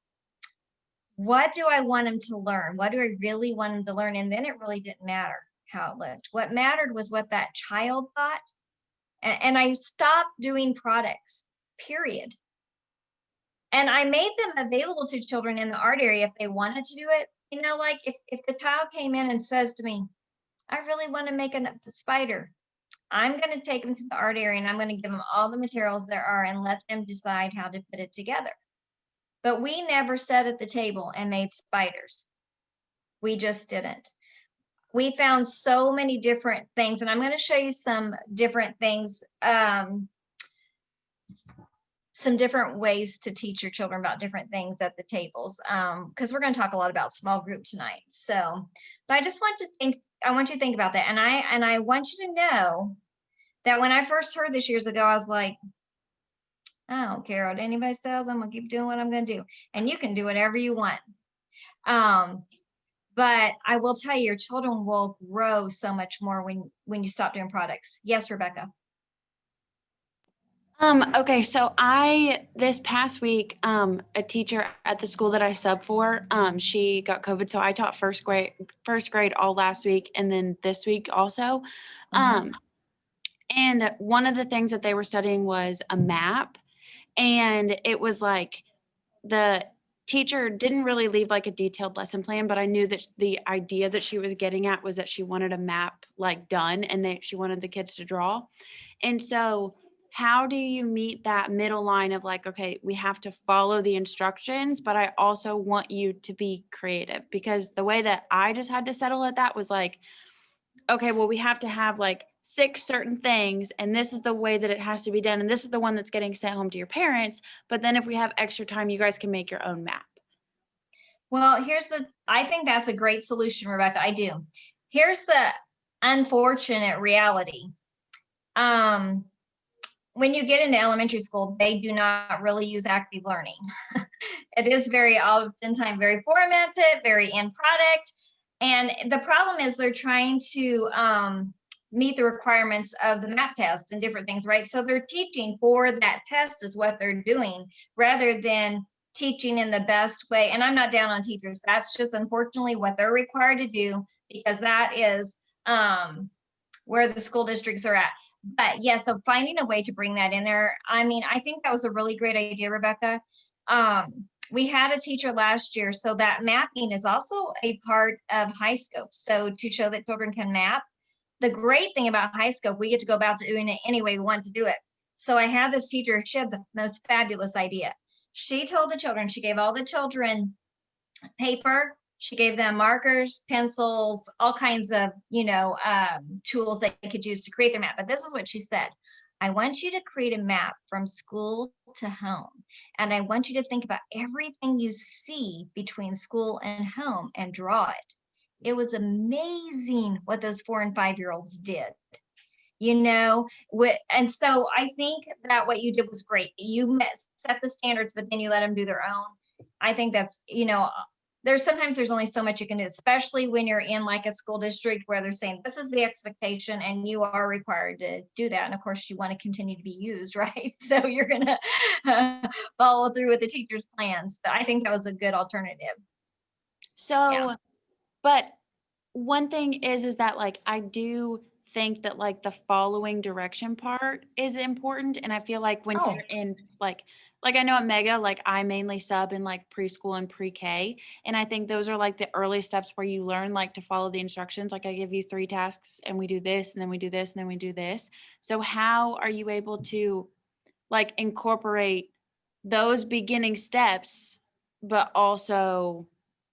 what do I want them to learn? What do I really want them to learn? And then it really didn't matter how it looked. What mattered was what that child thought. And I stopped doing products, period. And I made them available to children in the art area if they wanted to do it. You know, like if the child came in and says to me, I really want to make a spider, I'm going to take them to the art area and I'm going to give them all the materials there are and let them decide how to put it together. But we never sat at the table and made spiders. We just didn't. We found so many different things, and I'm going to show you some different things, some different ways to teach your children about different things at the tables, because we're going to talk a lot about small group tonight. So, but I just want you to think about that, and I want you to know that when I first heard this years ago, I was like, I don't care what anybody says. I'm gonna keep doing what I'm gonna do, and you can do whatever you want. But I will tell you, your children will grow so much more when you stop doing products. Yes, Rebecca. Okay, so this past week, a teacher at the school that I sub for, she got COVID, so I taught first grade all last week, and then this week also. And one of the things that they were studying was a map, and it was like the teacher didn't really leave like a detailed lesson plan, but I knew that the idea that she was getting at was that she wanted a map like done, and she wanted the kids to draw. And so how do you meet that middle line of like, okay, we have to follow the instructions, but I also want you to be creative? Because the way that I just had to settle at that was like, okay, well, we have to have like 6 certain things, and this is the way that it has to be done, and this is the one that's getting sent home to your parents. But then if we have extra time, you guys can make your own map. Well, I think that's a great solution, Rebecca. I do. Here's the unfortunate reality. When you get into elementary school, they do not really use active learning. It is very oftentimes very formatted, very end product. And the problem is they're trying to meet the requirements of the MAP test and different things, right? So they're teaching for that test is what they're doing, rather than teaching in the best way. And I'm not down on teachers. That's just unfortunately what they're required to do, because that is where the school districts are at. But yeah, so finding a way to bring that in there. I mean, I think that was a really great idea, Rebecca. We had a teacher last year, so that mapping is also a part of HighScope. So to show that children can map. The great thing about HighScope, we get to go about doing it any way we want to do it. So I had this teacher, she had the most fabulous idea. She told the children, she gave all the children paper, she gave them markers, pencils, all kinds of, tools they could use to create their map. But this is what she said. I want you to create a map from school to home. And I want you to think about everything you see between school and home and draw it. It was amazing what those 4- and 5-year-olds did. And so I think that what you did was great. You set the standards, but then you let them do their own. I think that's, there's only so much you can do, especially when you're in like a school district where they're saying this is the expectation and you are required to do that. And of course you want to continue to be used, right? So you're going to follow through with the teacher's plans. But I think that was a good alternative. So, Yeah. But one thing is that like, I do think that like the following direction part is important. And I feel like when you're in like I know at Mega, like I mainly sub in like preschool and pre-K. And I think those are like the early steps where you learn like to follow the instructions. Like I give you 3 tasks and we do this and then we do this and then we do this. So how are you able to like incorporate those beginning steps, but also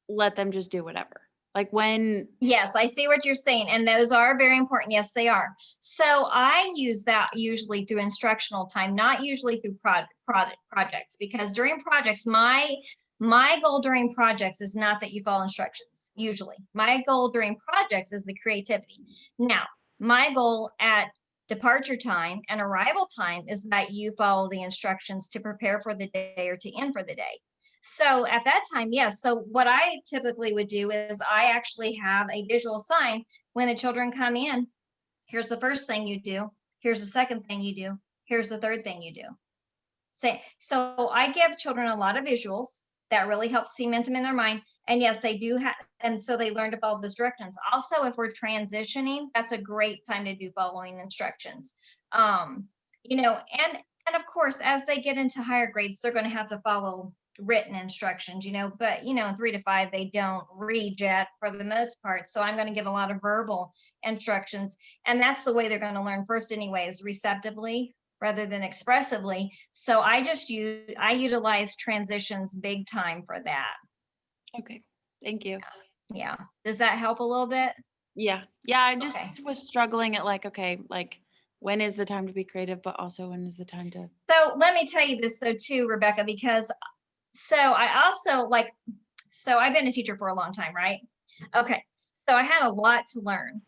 let them just do whatever? Like when. Yes, I see what you're saying. And those are very important. Yes, they are. So I use that usually through instructional time, not usually through projects, because during projects, my goal during projects is not that you follow instructions. Usually my goal during projects is the creativity. Now, my goal at departure time and arrival time is that you follow the instructions to prepare for the day or to end for the day. So at that time, yes. So what I typically would do is I actually have a visual sign when the children come in. Here's the first thing you do. Here's the second thing you do. Here's the third thing you do. So I give children a lot of visuals that really helps cement them in their mind. And yes, they do have, and so they learn to follow those directions. Also, if we're transitioning, that's a great time to do following instructions. You know, and of course, as they get into higher grades, they're going to have to follow written instructions, you know, but you know, 3 to 5, they don't read yet for the most part. So I'm going to give a lot of verbal instructions. And that's the way they're going to learn first anyways, receptively rather than expressively. So I utilize transitions big time for that. Okay, thank you. Yeah. Does that help a little bit? Yeah, I just Okay. was struggling at like, okay, like when is the time to be creative, but also when is the time to. So let me tell you this, so too, Rebecca, because so I also so I've been a teacher for a long time, right? Okay. So I had a lot to learn.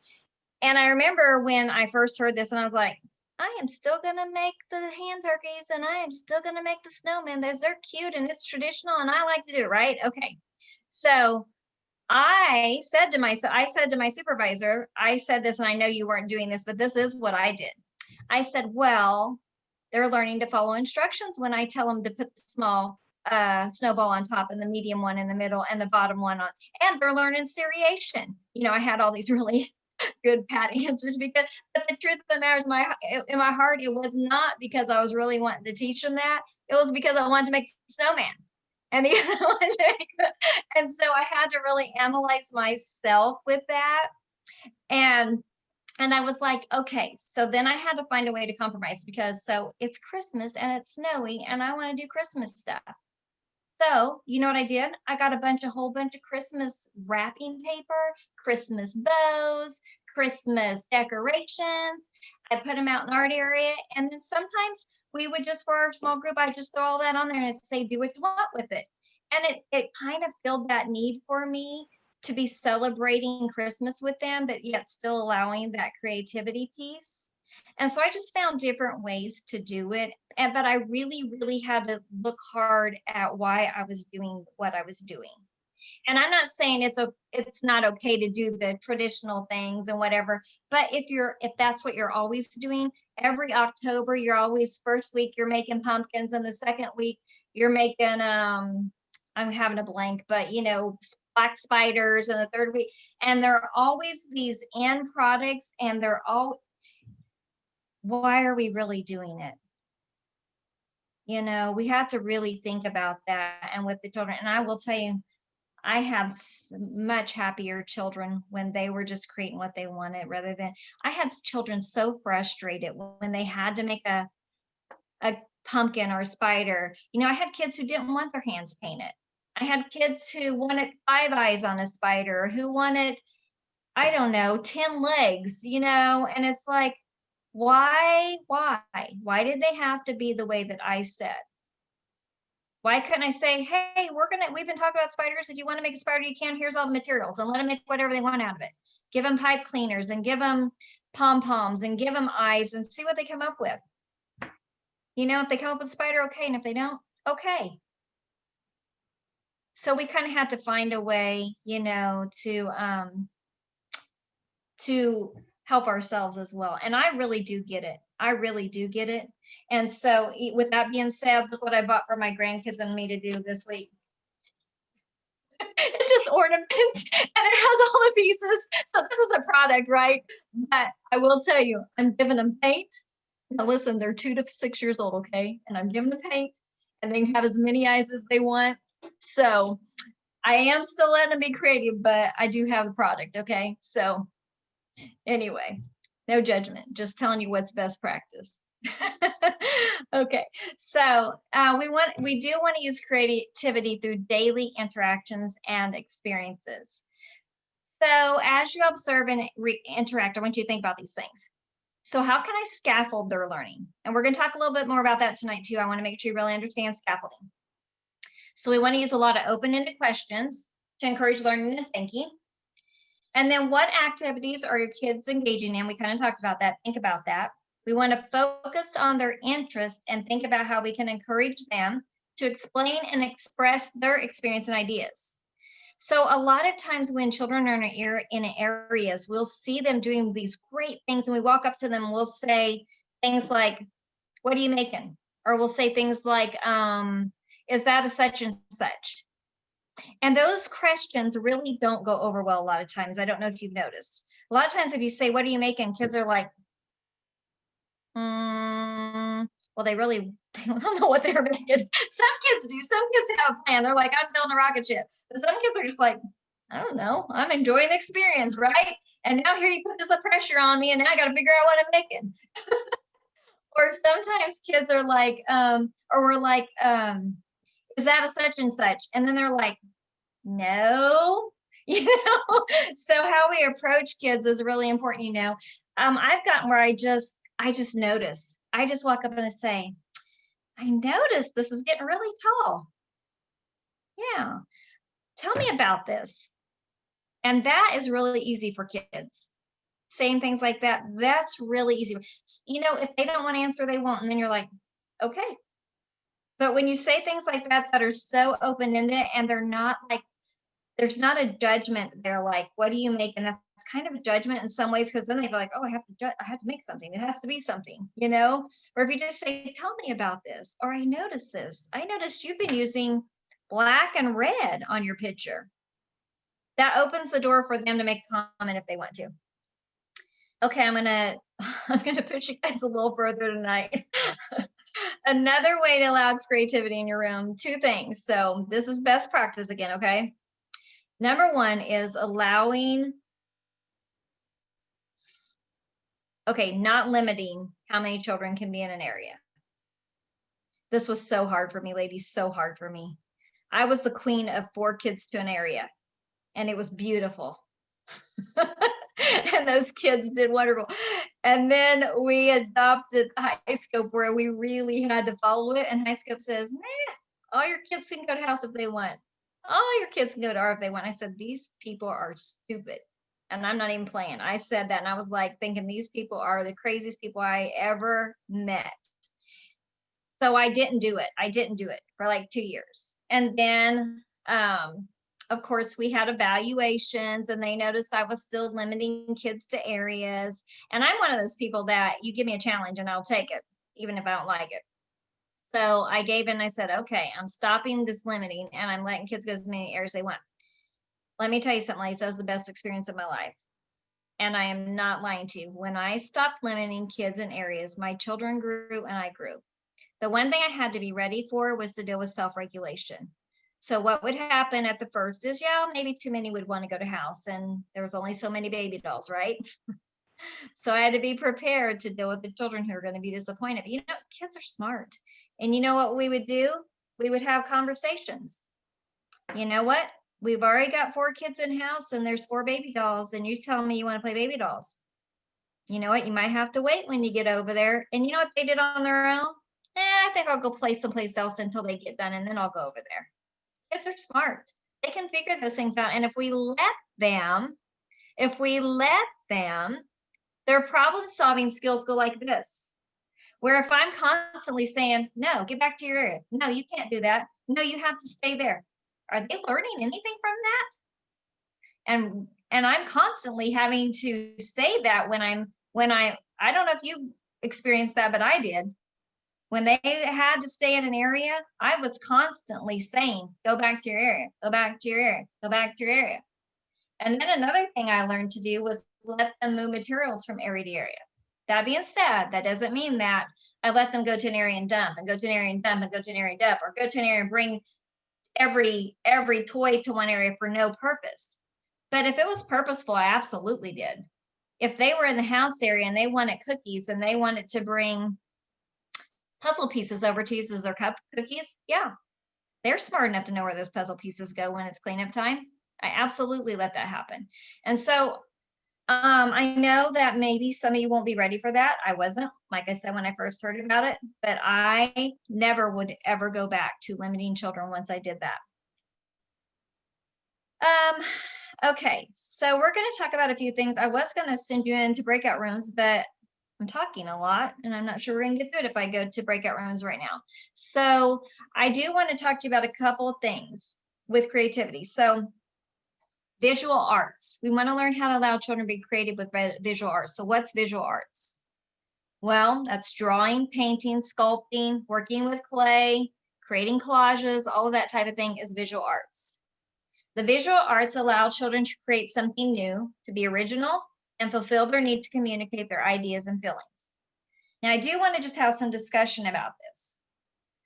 And I remember when I first heard this and I was like, I am still going to make the hand turkeys and I am still going to make the snowmen. They're cute and it's traditional and I like to do it, right? Okay. So I said to my supervisor, I said this, and I know you weren't doing this, but this is what I did. I said, well, they're learning to follow instructions when I tell them to put the small snowball on top and the medium one in the middle and the bottom one on, and they're learning seriation. You know, I had all these really good pat answers but the truth of the matter is in my heart, it was not because I was really wanting to teach them that. It was because I wanted to make the snowman. And and so I had to really analyze myself with that. And I was like, okay, so then I had to find a way to compromise because so it's Christmas and it's snowy and I want to do Christmas stuff. So you know what I did? I got a whole bunch of Christmas wrapping paper, Christmas bows, Christmas decorations. I put them out in art area. And then sometimes we would just, for our small group, I just throw all that on there and say, do what you want with it. And it kind of filled that need for me to be celebrating Christmas with them, but yet still allowing that creativity piece. And so I just found different ways to do it. But I really, really had to look hard at why I was doing what I was doing. And I'm not saying it's not okay to do the traditional things and whatever, but if that's what you're always doing, every October, you're always first week, you're making pumpkins, and the second week you're making, I'm having a blank, but you know, black spiders, and the third week, and there are always these end products, and why are we really doing it? You know, we have to really think about that. And with the children, and I will tell you, I have much happier children when they were just creating what they wanted rather than I had children so frustrated when they had to make a pumpkin or a spider. You know, I had kids who didn't want their hands painted. I had kids who wanted 5 eyes on a spider, who wanted, I don't know, 10 legs, you know, and it's like, why did they have to be the way that I said? Why couldn't I say, hey, we've been talking about spiders. If you want to make a spider, you can. Here's all the materials, and let them make whatever they want out of it. Give them pipe cleaners and give them pom-poms and give them eyes and see what they come up with. You know, if they come up with a spider, okay. And if they don't, okay. So we kind of had to find a way, you know, to help ourselves as well. And I really do get it. I really do get it. And so with that being said, look what I bought for my grandkids and me to do this week. It's just ornament and it has all the pieces. So this is a product, right? But I will tell you, I'm giving them paint. Now listen, they're 2 to 6 years old, okay? And I'm giving them paint and they can have as many eyes as they want. So I am still letting them be creative, but I do have the product, okay? So anyway, no judgment, just telling you what's best practice. Okay, so we do want to use creativity through daily interactions and experiences. So as you observe and interact, I want you to think about these things. So how can I scaffold their learning? And we're going to talk a little bit more about that tonight too. I want to make sure you really understand scaffolding. So we want to use a lot of open-ended questions to encourage learning and thinking. And then what activities are your kids engaging in? We kind of talked about that. Think about that. We want to focus on their interest and think about how we can encourage them to explain and express their experience and ideas. So a lot of times when children are in areas, we'll see them doing these great things and we walk up to them and we'll say things like, what are you making? Or we'll say things like, is that a such and such? And those questions really don't go over well a lot of times. I don't know if you've noticed. A lot of times if you say, what are you making? Kids are like, well, they don't know what they're making. Some kids do. Some kids have a plan. They're like, I'm building a rocket ship. But some kids are just like, I don't know. I'm enjoying the experience, right? And now here you put this pressure on me and now I got to figure out what I'm making. Or sometimes kids are like, or we're like, is that a such and such? And then they're like, no, so how we approach kids is really important. I've gotten where I just notice. I just walk up and I say, I noticed this is getting really tall. Yeah. Tell me about this. And that is really easy for kids. Saying things like that, that's really easy. If they don't want to answer, they won't. And then you're like, okay. But when you say things like that are so open-ended and they're not like, there's not a judgment. They're like, what do you make? And that's kind of a judgment in some ways, because then they go like, oh, I have to make something. It has to be something, Or if you just say, tell me about this, or I noticed this. I noticed you've been using black and red on your picture. That opens the door for them to make a comment if they want to. Okay, I'm gonna push you guys a little further tonight. Another way to allow creativity in your room, 2 things. So this is best practice again, okay? Number 1 is not limiting how many children can be in an area. This was so hard for me, ladies, so hard for me. I was the queen of 4 kids to an area, and it was beautiful. And those kids did wonderful. And then we adopted HighScope where we really had to follow it. And HighScope says, nah, all your kids can go to house if they want. All your kids can go to R if they want. I said, these people are stupid. And I'm not even playing. I said that and I was like thinking these people are the craziest people I ever met. So I didn't do it. I didn't do it for like 2 years. And then of course, we had evaluations and they noticed I was still limiting kids to areas. And I'm one of those people that you give me a challenge and I'll take it, even if I don't like it. So I gave in and I said, okay, I'm stopping this limiting and I'm letting kids go as many areas they want. Let me tell you something, ladies, that was the best experience of my life. And I am not lying to you. When I stopped limiting kids in areas, my children grew and I grew. The one thing I had to be ready for was to deal with self-regulation. So what would happen at the first is, maybe too many would want to go to house and there was only so many baby dolls, right? So I had to be prepared to deal with the children who are going to be disappointed. But kids are smart. And you know what we would do? We would have conversations. You know what? We've already got 4 kids in house and there's 4 baby dolls and you're telling me you want to play baby dolls. You know what? You might have to wait when you get over there. And you know what they did on their own? I think I'll go play someplace else until they get done and then I'll go over there. Kids are smart. They can figure those things out. And if we let them, their problem-solving skills go like this. Where if I'm constantly saying, no, get back to your area. No, you can't do that. No, you have to stay there. Are they learning anything from that? And I'm constantly having to say that when I don't know if you experienced that, but I did. When they had to stay in an area, I was constantly saying, go back to your area, go back to your area, go back to your area. And then another thing I learned to do was let them move materials from area to area. That being said, that doesn't mean that I let them go to an area and dump and go to an area and dump and go to an area and dump or go to an area and bring every toy to one area for no purpose. But if it was purposeful, I absolutely did. If they were in the house area and they wanted cookies and they wanted to bring puzzle pieces over to use as their cookies, they're smart enough to know where those puzzle pieces go when it's cleanup time. I absolutely let that happen. And so I know that maybe some of you won't be ready for that. I wasn't, like I said, when I first heard about it, but I never would ever go back to limiting children once I did that. Okay, so we're going to talk about a few things. I was going to send you into breakout rooms, but I'm talking a lot and I'm not sure we're gonna get through it if I go to breakout rooms right now. So I do want to talk to you about a couple of things with creativity. So visual arts. We want to learn how to allow children to be creative with visual arts. So what's visual arts? Well, that's drawing, painting, sculpting, working with clay, creating collages, all of that type of thing is visual arts. The visual arts allow children to create something new, to be original, and fulfill their need to communicate their ideas and feelings. Now, I do want to just have some discussion about this.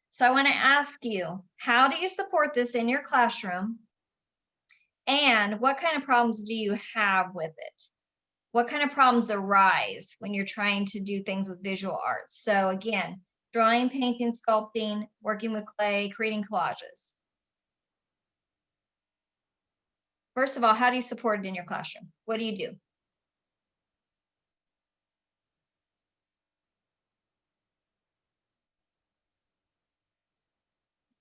So I want to ask you, how do you support this in your classroom? And what kind of problems do you have with it? What kind of problems arise when you're trying to do things with visual arts? So again, drawing, painting, sculpting, working with clay, creating collages. First of all, how do you support it in your classroom? What do you do?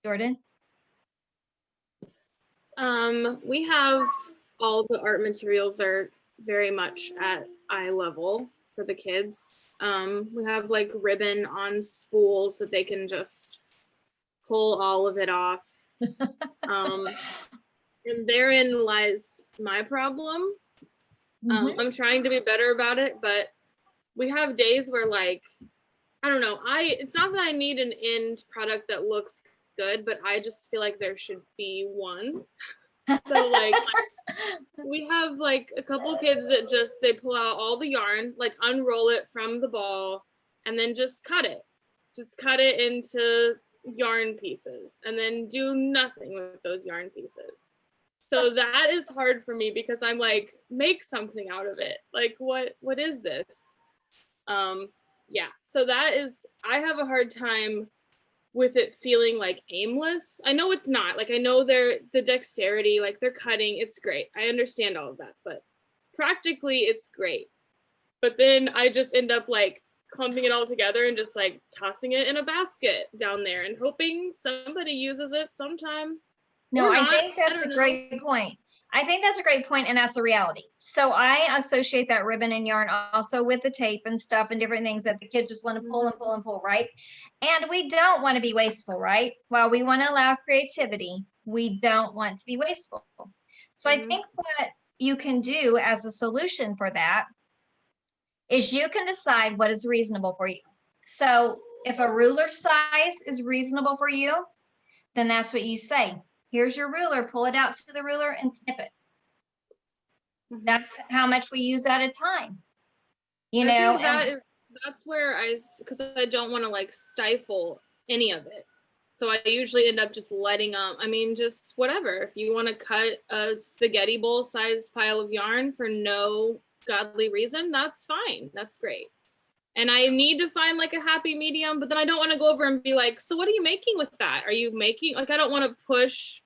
Jordan? We have all the art materials are very much at eye level for the kids. We have like ribbon on spools that they can just pull all of it off. And therein lies my problem. I'm trying to be better about it, but we have days where like, I don't know, it's not that I need an end product that looks good, but I just feel like there should be one. So like we have like a couple kids that they pull out all the yarn, like unroll it from the ball and then just cut it into yarn pieces and then do nothing with those yarn pieces. So that is hard for me because I'm like, make something out of it. Like what is this? Yeah, so I have a hard time with it feeling like aimless. I know it's not, like I know the dexterity, like they're cutting, it's great. I understand all of that, but practically it's great. But then I just end up like clumping it all together and just like tossing it in a basket down there and hoping somebody uses it sometime. No, I think that's a great point. I think that's a great point, and that's a reality. So I associate that ribbon and yarn also with the tape and stuff and different things that the kids just want to pull and pull and pull, right? And we don't want to be wasteful, right? While we want to allow creativity, we don't want to be wasteful. So I think what you can do as a solution for that is you can decide what is reasonable for you. So if a ruler size is reasonable for you, then that's what you say. Here's your ruler, pull it out to the ruler and snip it. That's how much we use at a time. You know, that's where because I don't want to like stifle any of it. So I usually end up just letting just whatever. If you want to cut a spaghetti bowl sized pile of yarn for no godly reason, that's fine. That's great. And I need to find like a happy medium, but then I don't want to go over and be like, so what are you making with that? Are you making, like, I don't want to push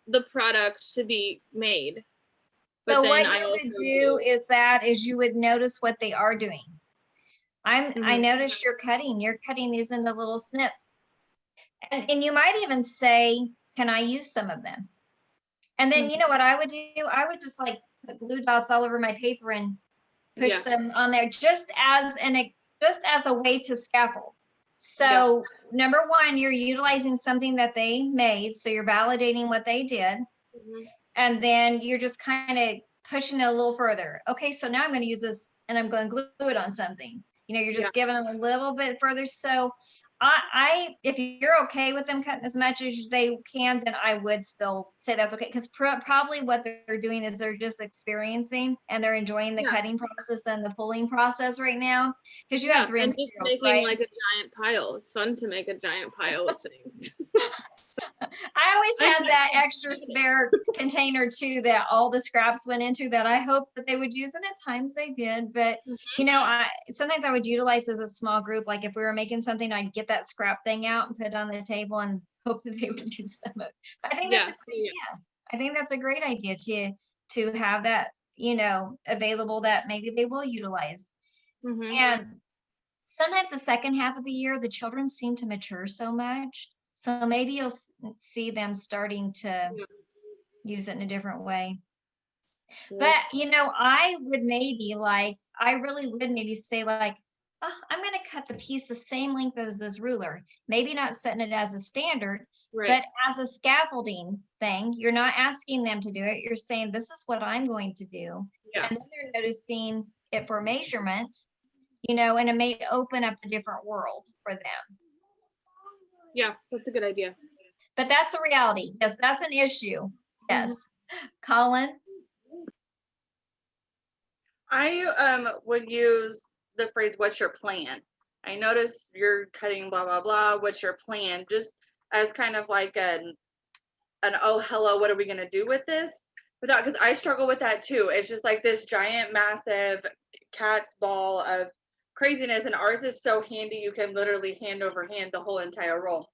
the product to be made. But so what you would do is you would notice what they are doing. I noticed you're cutting these into little snips. And you might even say, can I use some of them? And then you know what I would do? I would just like put glue dots all over my paper and push them on there just as a way to scaffold. So number one, you're utilizing something that they made. So you're validating what they did. And then you're just kind of pushing it a little further. Okay, so now I'm going to use this and I'm going to glue it on something. You know, you're just giving them a little bit further. So if you're okay with them cutting as much as they can, then I would still say that's okay. Because probably what they're doing is they're just experiencing and they're enjoying the cutting process and the pulling process right now. Because you have three and just making like a giant pile. It's fun to make a giant pile of things. I always had that extra spare container too that all the scraps went into that I hoped that they would use, and at times they did. But you know, sometimes I would utilize as a small group. Like if we were making something, I'd get that scrap thing out and put it on the table and hope that they would use some of it. I think that's a great idea. I think that's a great idea to have that, you know, available that maybe they will utilize. And sometimes the second half of the year, the children seem to mature so much. So maybe you'll see them starting to use it in a different way. But, you know, I really would maybe say like, oh, I'm going to cut the piece the same length as this ruler. Maybe not setting it as a standard, Right. but as a scaffolding thing. You're not asking them to do it. You're saying, this is what I'm going to do. Yeah. And then they're noticing it for measurement, you know, and it may open up a different world for them. Yeah, that's a good idea. But that's a reality. Yes, that's an issue. Yes. Colin? I would use the phrase, what's your plan? I notice you're cutting blah, blah, blah. What's your plan? Just as kind of like an oh, hello, what are we going to do with this? Without, because I struggle with that too. It's just like this giant, massive cat's ball of craziness. And ours is so handy. You can literally hand over hand the whole entire roll.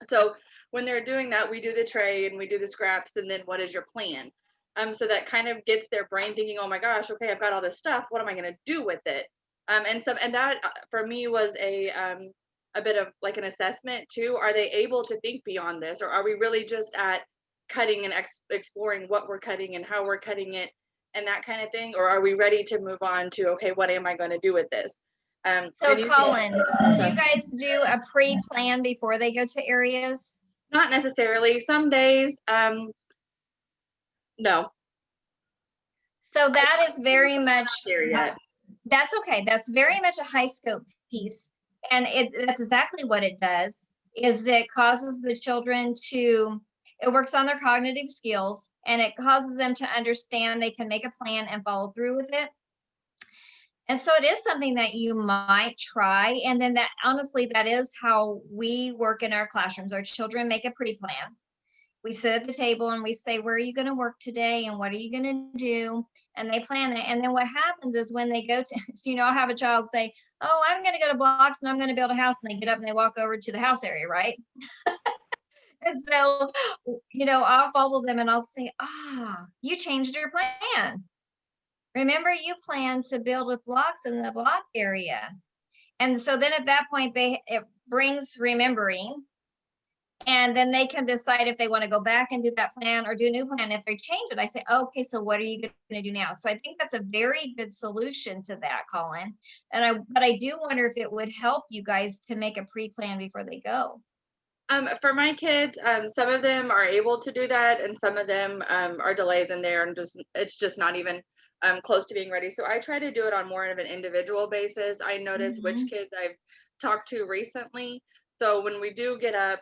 So when they're doing that, we do the tray and we do the scraps. And then what is your plan? So that kind of gets their brain thinking, oh my gosh, okay, I've got all this stuff. What am I going to do with it? And that for me was a bit of like an assessment too. Are they able to think beyond this, or are we really just at cutting and exploring what we're cutting and how we're cutting it and that kind of thing? Or are we ready to move on to, okay, what am I going to do with this? So Colin, do you guys do a pre-plan before they go to areas? Not necessarily. Some days, no. So that is very much, there yet. That's okay. That's very much a high scope piece. And that's exactly what it does, is it causes the children to, it works on their cognitive skills, and it causes them to understand they can make a plan and follow through with it. And so it is something that you might try. And then that, honestly, that is how we work in our classrooms. Our children make a pre-plan. We sit at the table and we say, where are you going to work today? And what are you going to do? And they plan it. And then what happens is when they go to, so, you know, I'll have a child say, oh, I'm going to go to Blocks and I'm going to build a house. And they get up and they walk over to the house area, right? And so, you know, I'll follow them and I'll say, you changed your plan. Remember, you planned to build with blocks in the block area. And so then at that point, it brings remembering. And then they can decide if they want to go back and do that plan or do a new plan. If they change it, I say, okay, so what are you going to do now? So I think that's a very good solution to that, Colin. But I do wonder if it would help you guys to make a pre-plan before they go. For my kids, some of them are able to do that, and some of them are delays in there, and it's just not even close to being ready. So I try to do it on more of an individual basis. I notice which kids I've talked to recently. So when we do get up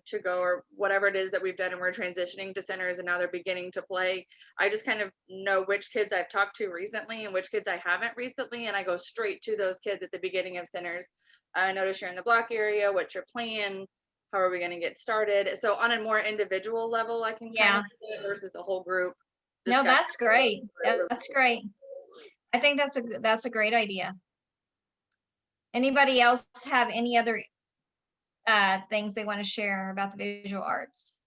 to go, or whatever it is that we've done and we're transitioning to centers and now they're beginning to play, I just kind of know which kids I've talked to recently and which kids I haven't recently. And I go straight to those kids at the beginning of centers. I notice you're in the block area. What's your plan? How are we going to get started? So on a more individual level, I can kind of do it versus a whole group. No, that's great. That's great. I think that's a great idea. Anybody else have any other things they want to share about the visual arts?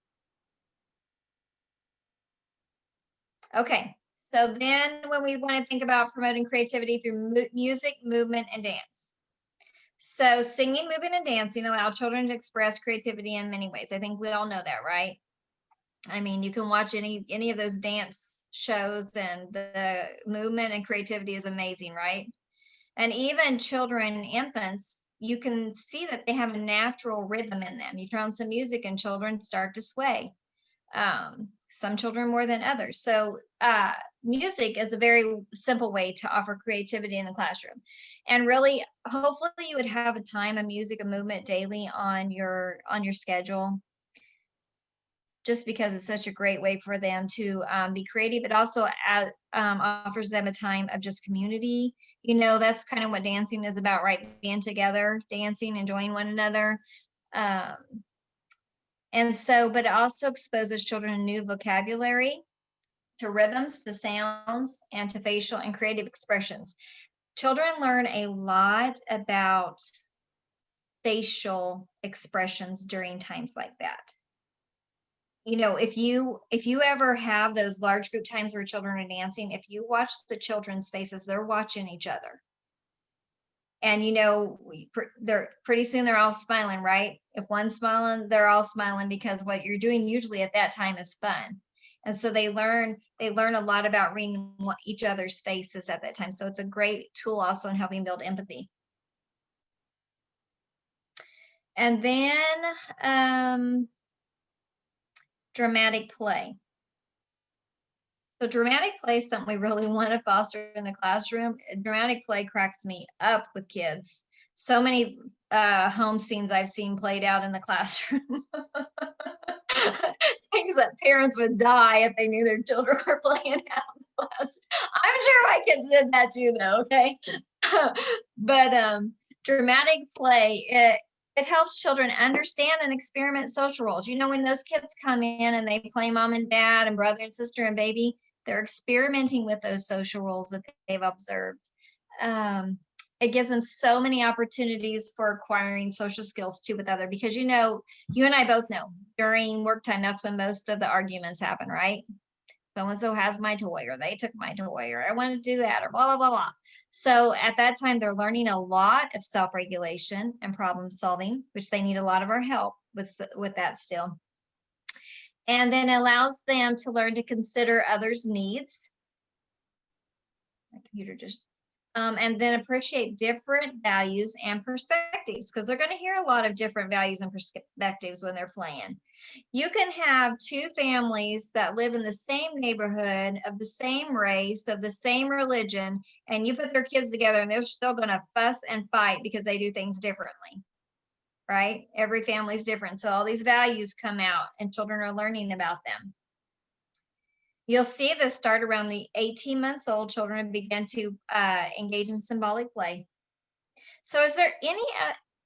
Okay, so then when we want to think about promoting creativity through music, movement, and dance. So singing, moving, and dancing allow children to express creativity in many ways. I think we all know that, right? I mean, you can watch any of those dance shows and the movement and creativity is amazing, right? And even children, infants, you can see that they have a natural rhythm in them. You turn on some music and children start to sway. Some children more than others. So music is a very simple way to offer creativity in the classroom. And really, hopefully you would have a time of music and movement daily on your schedule, just because it's such a great way for them to be creative. It also offers them a time of just community. You know, that's kind of what dancing is about, right? Being together, dancing, enjoying one another. And so, but it also exposes children to new vocabulary, to rhythms, to sounds, and to facial and creative expressions. Children learn a lot about facial expressions during times like that. You know, if you ever have those large group times where children are dancing, if you watch the children's faces, they're watching each other. And, you know, they're pretty soon they're all smiling, right? If one's smiling, they're all smiling, because what you're doing usually at that time is fun. And so they learn a lot about reading each other's faces at that time. So it's a great tool also in helping build empathy. And then dramatic play. So dramatic play is something we really want to foster in the classroom. Dramatic play cracks me up with kids. So many home scenes I've seen played out in the classroom. Things that parents would die if they knew their children were playing out in class. I'm sure my kids did that too, though, okay? But dramatic play, it helps children understand and experiment social roles. You know, when those kids come in and they play mom and dad and brother and sister and baby, they're experimenting with those social roles that they've observed. It gives them so many opportunities for acquiring social skills too with other, because you know, you and I both know during work time, that's when most of the arguments happen, right? So-and-so has my toy, or they took my toy, or I want to do that, or blah, blah, blah, blah. So at that time, they're learning a lot of self-regulation and problem solving, which they need a lot of our help with that still. And then allows them to learn to consider others' needs. My computer just, and then appreciate different values and perspectives, because they're going to hear a lot of different values and perspectives when they're playing. You can have two families that live in the same neighborhood, of the same race, of the same religion, and you put their kids together and they're still going to fuss and fight because they do things differently, right? Every family's different. So all these values come out and children are learning about them. You'll see this start around the 18 months old. Children begin to engage in symbolic play. So is there any,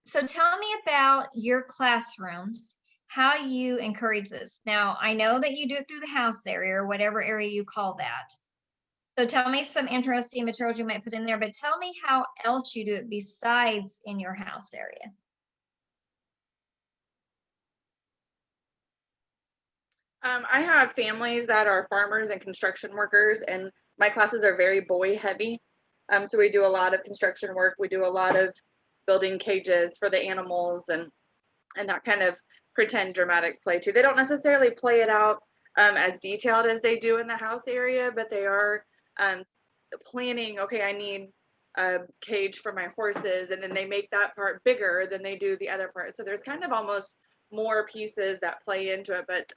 so tell me about your classrooms, how you encourage this. Now, I know that you do it through the house area or whatever area you call that. So tell me some interesting materials you might put in there, but tell me how else you do it besides in your house area. I have families that are farmers and construction workers, and my classes are very boy heavy. So we do a lot of construction work. We do a lot of building cages for the animals and that kind of pretend dramatic play too. They don't necessarily play it out as detailed as they do in the house area, but they are planning, okay, I need a cage for my horses, and then they make that part bigger than they do the other part. So there's kind of almost more pieces that play into it, but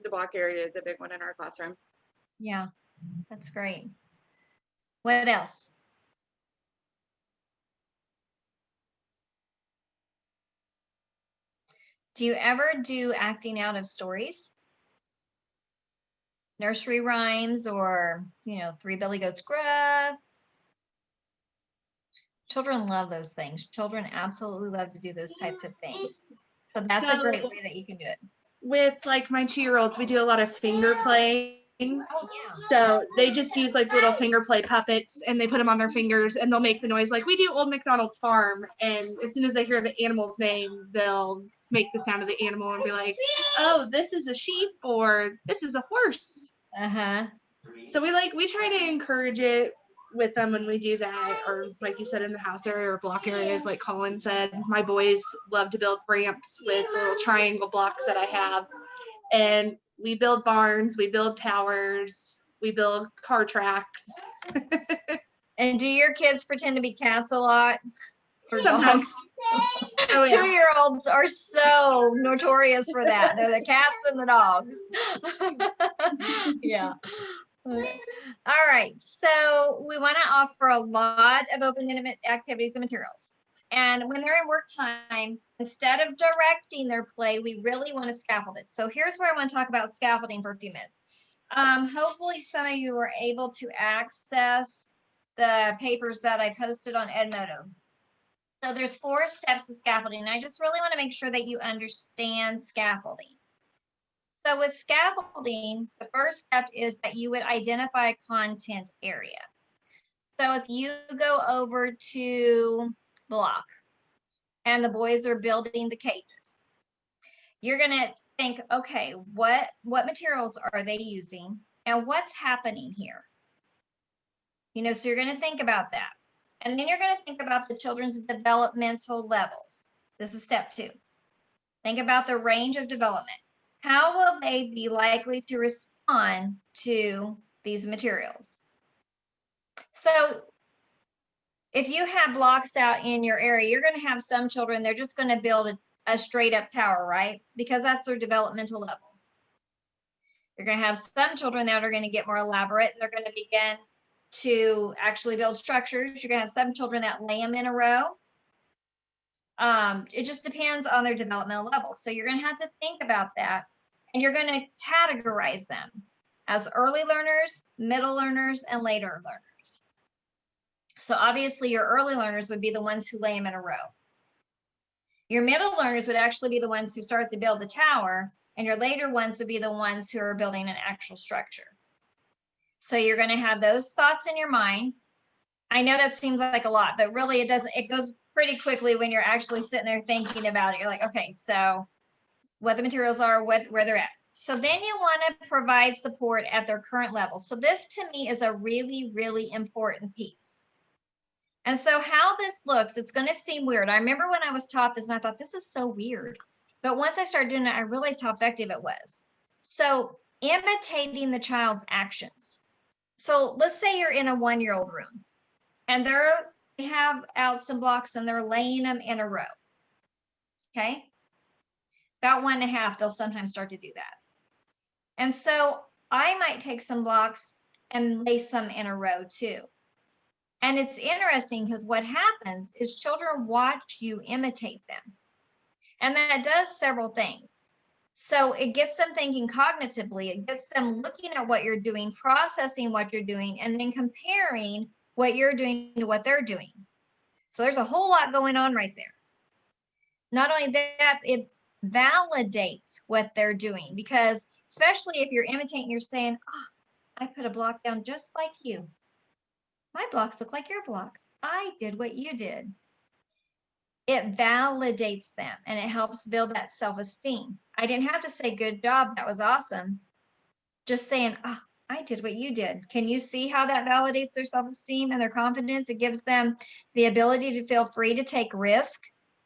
the block area is a big one in our classroom. Yeah, that's great. What else? Do you ever do acting out of stories? Nursery rhymes, or, you know, Three Billy Goats Gruff? Children love those things. Children absolutely love to do those types of things. So that's a great way that you can do it. With like my 2-year-olds, we do a lot of finger play. Oh, yeah. So they just use like little finger play puppets, and they put them on their fingers, and they'll make the noise like we do Old MacDonald's Farm. And as soon as they hear the animal's name, they'll make the sound of the animal and be like, oh, this is a sheep, or this is a horse. Uh-huh. So we try to encourage it with them when we do that, or like you said, in the house area or block areas, like Colin said. My boys love to build ramps with little triangle blocks that I have, and we build barns, we build towers, we build car tracks. And do your kids pretend to be cats a lot? Or Sometimes. Oh, yeah. 2-year-olds are so notorious for that. They're the cats and the dogs. Yeah. Okay. All right. So we want to offer a lot of open-ended activities and materials. And when they're in work time, instead of directing their play, we really want to scaffold it. So here's where I want to talk about scaffolding for a few minutes. Hopefully some of you were able to access the papers that I posted on Edmodo. So there's 4 steps to scaffolding. And I just really want to make sure that you understand scaffolding. So with scaffolding, the first step is that you would identify a content area. So if you go over to block and the boys are building the cages, you're going to think, okay, what materials are they using and what's happening here? You know, so you're going to think about that. And then you're going to think about the children's developmental levels. This is step 2. Think about the range of development. How will they be likely to respond to these materials? So if you have blocks out in your area, you're going to have some children, they're just going to build a straight up tower, right? Because that's their developmental level. You're going to have some children that are going to get more elaborate and they're going to begin to actually build structures. You're going to have some children that lay them in a row. It just depends on their developmental level. So you're going to have to think about that, and you're going to categorize them as early learners, middle learners, and later learners. So obviously your early learners would be the ones who lay them in a row. Your middle learners would actually be the ones who start to build the tower, and your later ones would be the ones who are building an actual structure. So you're going to have those thoughts in your mind. I know that seems like a lot, but really it doesn't. It goes pretty quickly when you're actually sitting there thinking about it. You're like, okay, so what the materials are, where they're at. So then you want to provide support at their current level. So this to me is a really, really important piece. And so how this looks, it's going to seem weird. I remember when I was taught this and I thought, this is so weird. But once I started doing it, I realized how effective it was. So imitating the child's actions. So let's say you're in a 1-year-old room and they have out some blocks and they're laying them in a row. Okay. About 1.5, they'll sometimes start to do that. And so I might take some blocks and lay some in a row too. And it's interesting because what happens is children watch you imitate them. And that does several things. So it gets them thinking cognitively, it gets them looking at what you're doing, processing what you're doing, and then comparing what you're doing to what they're doing. So there's a whole lot going on right there. Not only that, it validates what they're doing, because especially if you're imitating, you're saying, oh, I put a block down just like you. My blocks look like your block. I did what you did. It validates them and it helps build that self-esteem. I didn't have to say, good job, that was awesome. Just saying, oh, I did what you did. Can you see how that validates their self-esteem and their confidence? It gives them the ability to feel free to take risk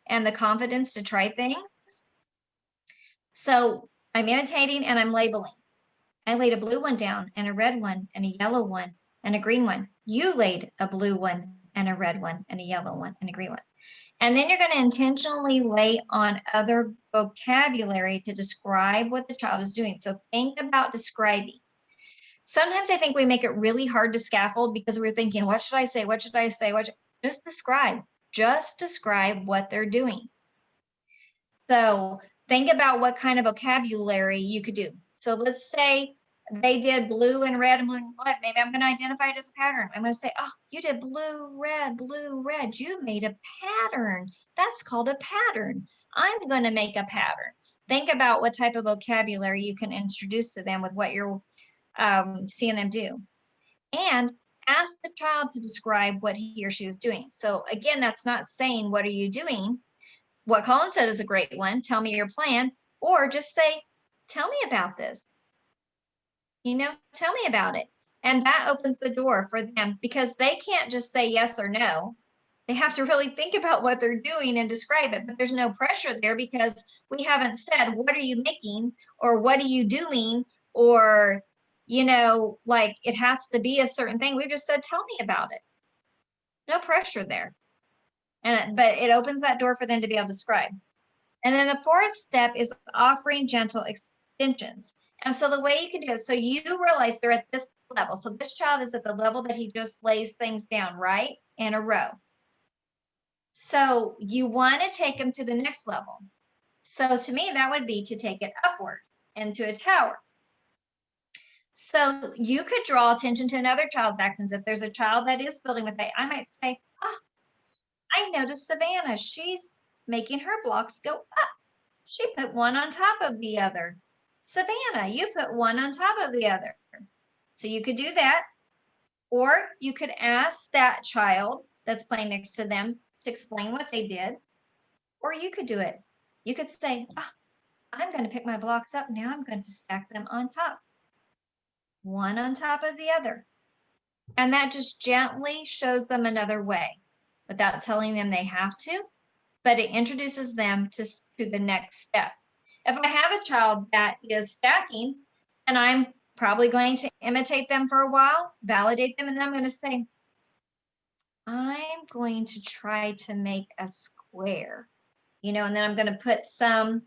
and the confidence to try things. So I'm imitating and I'm labeling. I laid a blue one down and a red one and a yellow one and a green one. You laid a blue one and a red one and a yellow one and a green one. And then you're going to intentionally lay on other vocabulary to describe what the child is doing. So think about describing. Sometimes I think we make it really hard to scaffold because we're thinking, what should I say? What should I say? Just describe. Just describe what they're doing. So think about what kind of vocabulary you could do. So let's say they did blue and red and blue and what? Maybe I'm going to identify it as a pattern. I'm going to say, oh, you did blue, red, blue, red. You made a pattern. That's called a pattern. I'm going to make a pattern. Think about what type of vocabulary you can introduce to them with what you're seeing them do. And ask the child to describe what he or she is doing. So again, that's not saying, what are you doing? What Colin said is a great one. Tell me your plan. Or just say, tell me about this. Tell me about it. And that opens the door for them because they can't just say yes or no. They have to really think about what they're doing and describe it. But there's no pressure there because we haven't said, what are you making? Or what are you doing? Or, like it has to be a certain thing. We just said, tell me about it. No pressure there. But it opens that door for them to be able to describe. And then the fourth step is offering gentle extensions. And so the way you can do it, so you realize they're at this level. So this child is at the level that he just lays things down, right? In a row. So you want to take them to the next level. So to me, that would be to take it upward into a tower. So you could draw attention to another child's actions. If there's a child that is building with it, I might say, oh, I noticed Savannah. She's making her blocks go up. She put one on top of the other. Savannah, you put one on top of the other. So you could do that. Or you could ask that child that's playing next to them to explain what they did. Or you could do it. You could say, oh, I'm going to pick my blocks up. Now I'm going to stack them on top. One on top of the other. And that just gently shows them another way without telling them they have to, but it introduces them to the next step. If I have a child that is stacking, and I'm probably going to imitate them for a while, validate them, and then I'm going to say, I'm going to try to make a square. you know, and then I'm going to put some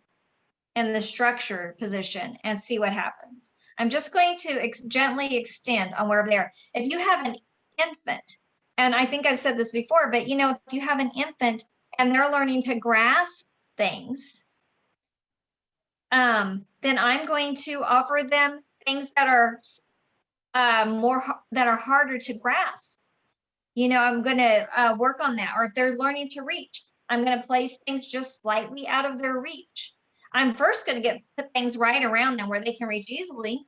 in the structure position and see what happens. I'm just going to gently extend on wherever they are. If you have an infant, and I think I've said this before, but you know, if you have an infant and they're learning to grasp things, then I'm going to offer them things that are harder to grasp. You know, I'm going to work on that. Or if they're learning to reach, I'm going to place things just slightly out of their reach. I'm first going to put things right around them where they can reach easily.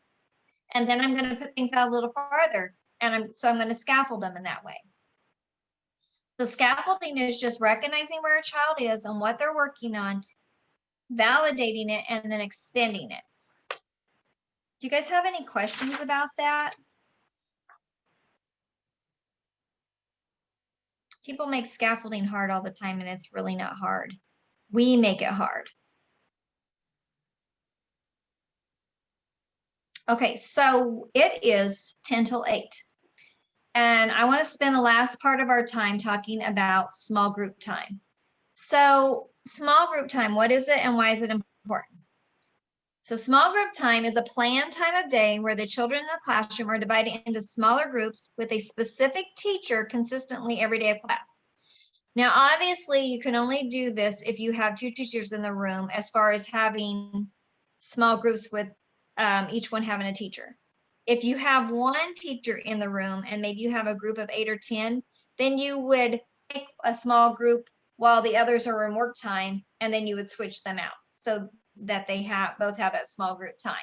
And then I'm going to put things out a little farther. And I'm going to scaffold them in that way. So scaffolding is just recognizing where a child is and what they're working on, validating it, and then extending it. Do you guys have any questions about that? People make scaffolding hard all the time, and it's really not hard. We make it hard. Okay, so it is 10 till 8. And I want to spend the last part of our time talking about small group time. So small group time, what is it and why is it important? So small group time is a planned time of day where the children in the classroom are divided into smaller groups with a specific teacher consistently every day of class. Now, obviously, you can only do this if you have 2 teachers in the room, as far as having small groups with each one having a teacher. If you have 1 teacher in the room and maybe you have a group of 8 or 10, then you would take a small group while the others are in work time, and then you would switch them out so that they both have that small group time.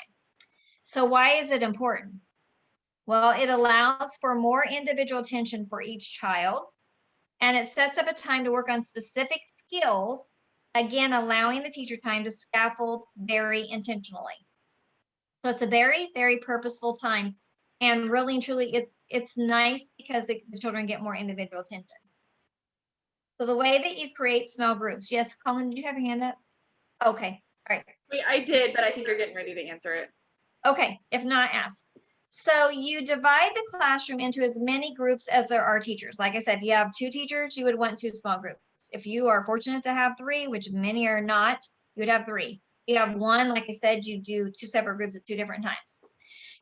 So why is it important? Well, it allows for more individual attention for each child, and it sets up a time to work on specific skills, again, allowing the teacher time to scaffold very intentionally. So it's a very, very purposeful time, and really and truly, it's nice because the children get more individual attention. So the way that you create small groups, yes, Colin, did you have your hand up? Okay, all right. Wait, I did, but I think you're getting ready to answer it. Okay, if not, ask. So you divide the classroom into as many groups as there are teachers. Like I said, if you have 2 teachers, you would want 2 small groups. If you are fortunate to have 3, which many are not, you would have 3. If you have 1, like I said, you do 2 separate groups at 2 different times.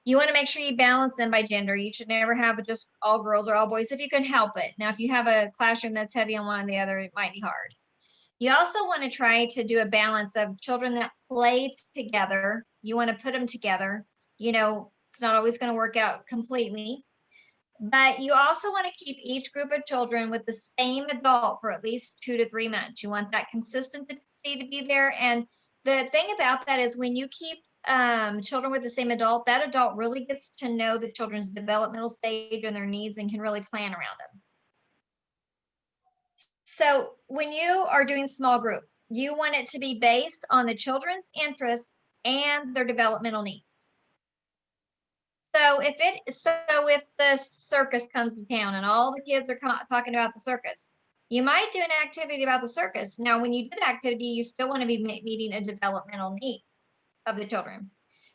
You want to make sure you balance them by gender. You should never have just all girls or all boys if you can help it. Now, if you have a classroom that's heavy on one or the other, it might be hard. You also want to try to do a balance of children that play together. You want to put them together. You know, it's not always going to work out completely, but you also want to keep each group of children with the same adult for at least 2 to 3 months. You want that consistency to be there. And the thing about that is when you keep children with the same adult, that adult really gets to know the children's developmental stage and their needs and can really plan around them. So when you are doing small group, you want it to be based on the children's interests and their developmental needs. So if the circus comes to town and all the kids are talking about the circus, you might do an activity about the circus. Now, when you do the activity, you still want to be meeting a developmental need of the children.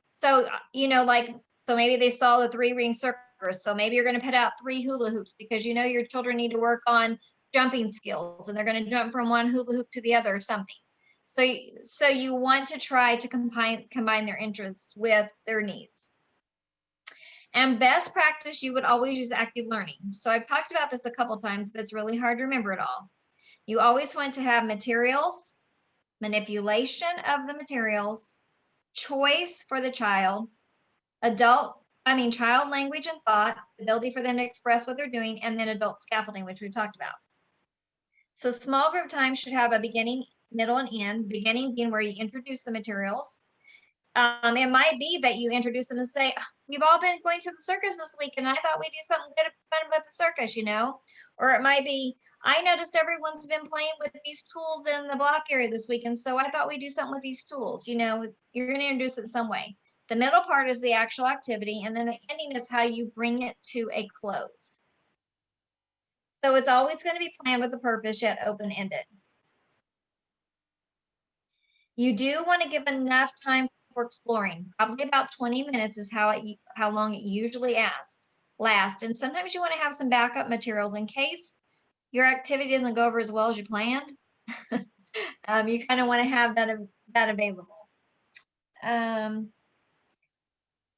So, you know, so maybe they saw the 3-ring circus. So maybe you're going to put out 3 hula hoops because you know your children need to work on jumping skills and they're going to jump from one hula hoop to the other or something. So you want to try to combine their interests with their needs. And best practice, you would always use active learning. So I've talked about this a couple times, but it's really hard to remember it all. You always want to have materials, manipulation of the materials, choice for the child, child language and thought, ability for them to express what they're doing, and then adult scaffolding, which we've talked about. So small group time should have a beginning, middle, and end. Beginning being where you introduce the materials. It might be that you introduce them and say, we've all been going to the circus this week, and I thought we'd do something good fun about the circus, you know? Or it might be, I noticed everyone's been playing with these tools in the block area this week, and so I thought we'd do something with these tools. You know, you're going to introduce it in some way. The middle part is the actual activity, and then the ending is how you bring it to a close. So it's always going to be planned with a purpose, yet open-ended. You do want to give enough time for exploring. Probably about 20 minutes is how long it usually lasts. And sometimes you want to have some backup materials in case your activity doesn't go over as well as you planned. You kind of want to have that available.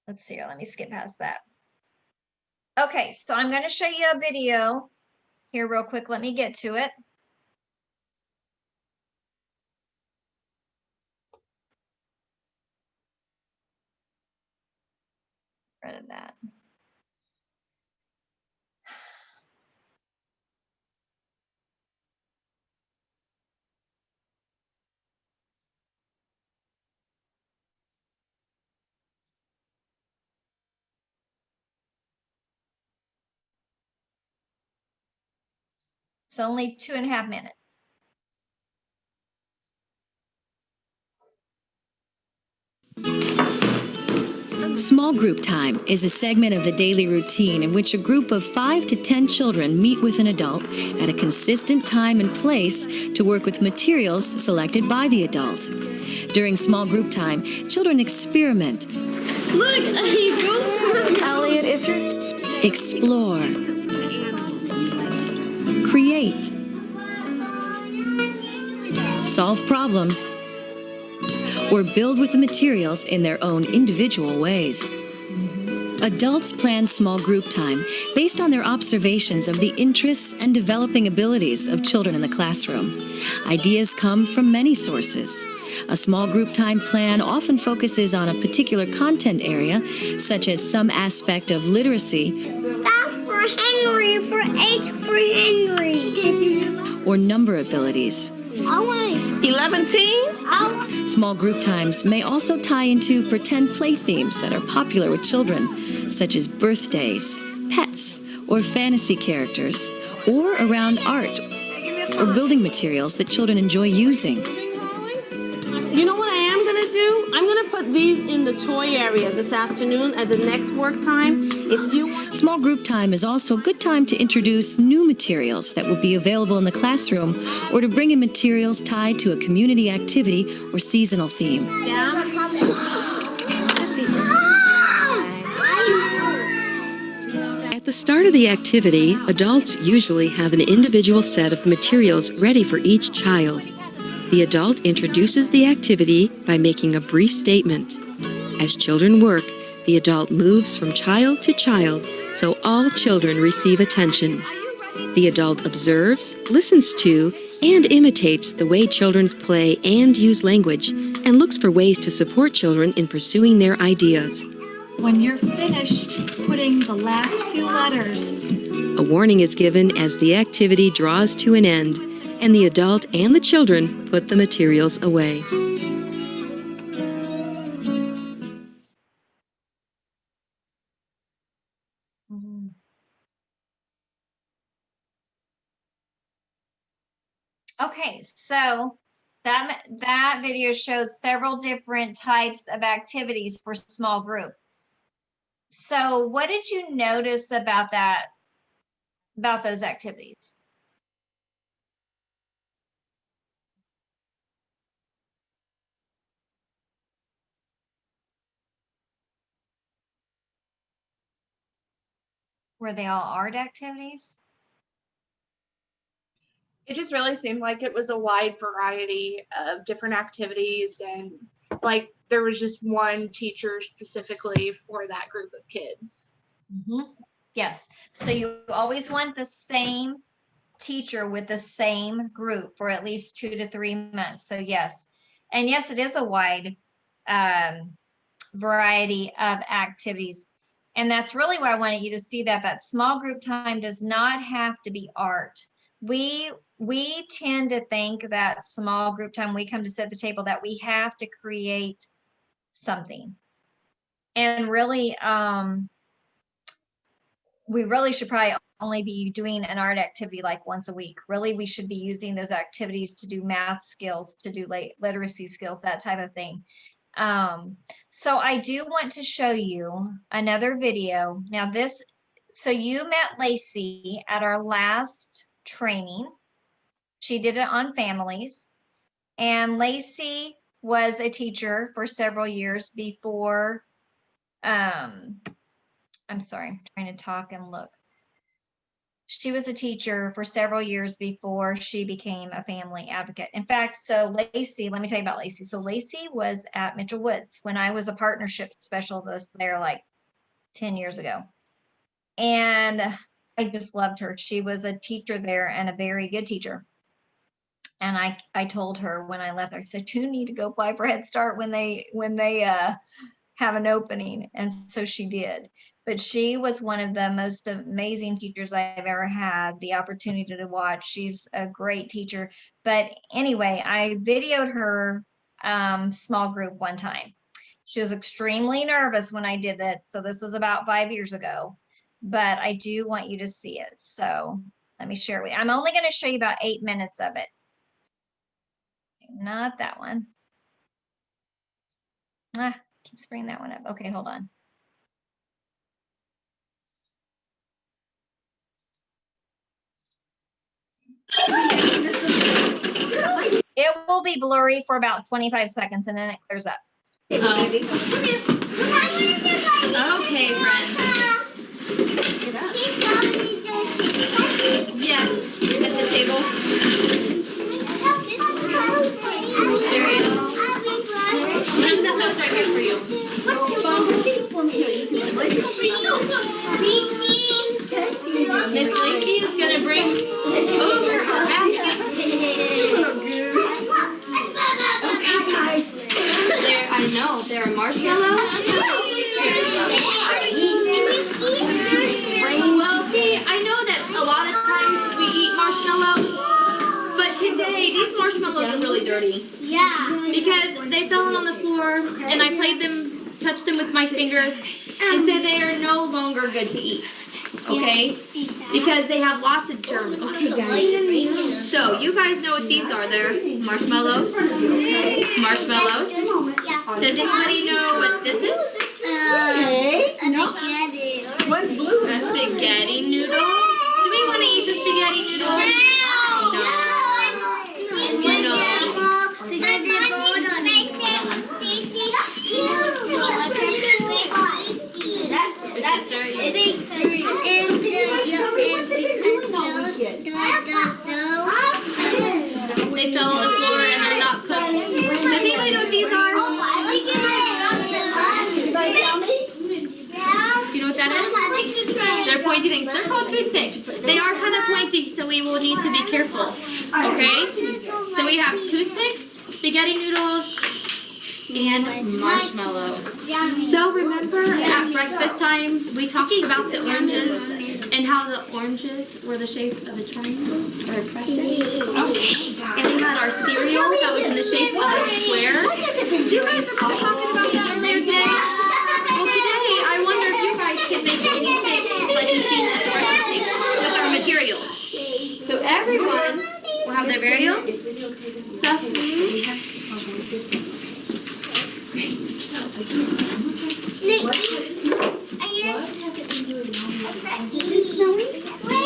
Let's see here. Let me skip past that. Okay, so I'm going to show you a video here real quick. Let me get to it. Rid of that. It's only 2.5 minutes. Small group time is a segment of the daily routine in which a group of 5 to 10 children meet with an adult at a consistent time and place to work with materials selected by the adult. During small group time, children experiment. Look, Elliot, if you're... Explore. Create. Solve problems. Or build with the materials in their own individual ways. Adults plan small group time based on their observations of the interests and developing abilities of children in the classroom. Ideas come from many sources. A small group time plan often focuses on a particular content area, such as some aspect of literacy. That's for Henry, for H for Henry. Or number abilities. I want 11 Small group times may also tie into pretend play themes that are popular with children, such as birthdays, pets, or fantasy characters, or around art or building materials that children enjoy using. You know what I am going to do? I'm going to put these in the toy area this afternoon at the next work time. If you want... Small group time is also a good time to introduce new materials that will be available in the classroom or to bring in materials tied to a community activity or seasonal theme. At the start of the activity, adults usually have an individual set of materials ready for each child. The adult introduces the activity by making a brief statement. As children work, the adult moves from child to child so all children receive attention. The adult observes, listens to, and imitates the way children play and use language, and looks for ways to support children in pursuing their ideas. When you're finished putting the last few letters, A warning is given as the activity draws to an end, and the adult and the children put the materials away. Okay, so that video showed several different types of activities for small group. So what did you notice about that, about those activities? Were they all art activities? It just really seemed like it was a wide variety of different activities, and like there was just one teacher specifically for that group of kids. Yes, so you always want the same teacher with the same group for at least 2 to 3 months. So yes, and yes, it is a wide variety of activities. And that's really what I wanted you to see, that small group time does not have to be art. We tend to think that small group time, we come to sit at the table, that we have to create something. And really, we really should probably only be doing an art activity like once a week. Really, we should be using those activities to do math skills, to do literacy skills, that type of thing. So I do want to show you another video. Now so you met Lacey at our last training. She did it on families, and Lacey was a teacher for several years before, I'm sorry, I'm trying to talk and look. She was a teacher for several years before she became a family advocate. In fact, so Lacey, let me tell you about Lacey. So Lacey was at Mitchell Woods when I was a partnership specialist there like 10 years ago. And I just loved her. She was a teacher there and a very good teacher. And I told her when I left her, I said, you need to go apply for Head Start when they have an opening. And so she did. But she was one of the most amazing teachers I've ever had the opportunity to watch. She's a great teacher. But anyway, I videoed her small group one time. She was extremely nervous when I did it. So this was about 5 years ago. But I do want you to see it. So let me share it with you. I'm only going to show you about 8 minutes of it. Not that one. Keeps bringing that one up. Okay, hold on. It will be blurry for about 25 seconds and then it clears up. Oh. Okay, friends. Yes, at the table. There you go. I'm gonna set those right here for you. Miss Lacey is gonna bring over her basket. Okay, guys. There, I know, there are marshmallows. Well, see, I know that a lot of times we eat marshmallows, but today these marshmallows are really dirty. Yeah. Because they fell on the floor and I touched them with my fingers, and so they are no longer good to eat. Okay? Because they have lots of germs. Okay, guys. So you guys know what these are. They're marshmallows. Marshmallows. Does anybody know what this is? One's blue. A spaghetti noodle. Do we want to eat the spaghetti noodle? No. They fell on the floor and they're not cooked. Does anybody know what these are? Do you know what that is? They're pointy things. They're called toothpicks. They are kind of pointy, so we will need to be careful. Okay? So we have toothpicks, spaghetti noodles, and marshmallows. So remember at breakfast time, we talked about the oranges and how the oranges were the shape of a triangle or a crescent? Okay. And we had our cereal that was in the shape of a square. Do you guys recall talking about that earlier today? Well, today I wonder if you guys can make any shapes like we've seen at the breakfast table with our materials. So everyone will have their very own stuff.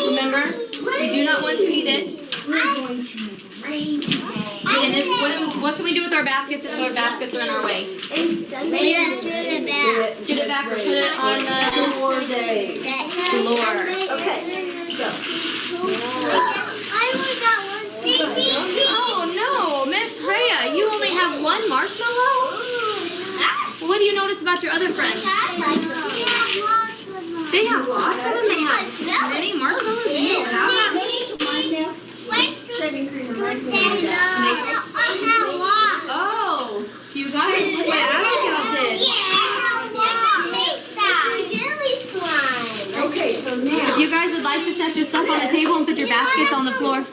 Remember, we do not want to eat it. And what can we do with our baskets if our baskets are in our way? Get it back or put it on the floor. Okay. Oh no, Miss Rhea, you only have one marshmallow? What do you notice about your other friends? They have lots of them. They have many marshmallows. And you don't have that many. Oh, you guys, look what Abigail did. Okay, so now. If you guys would like to set your stuff on the table and put your baskets on the floor.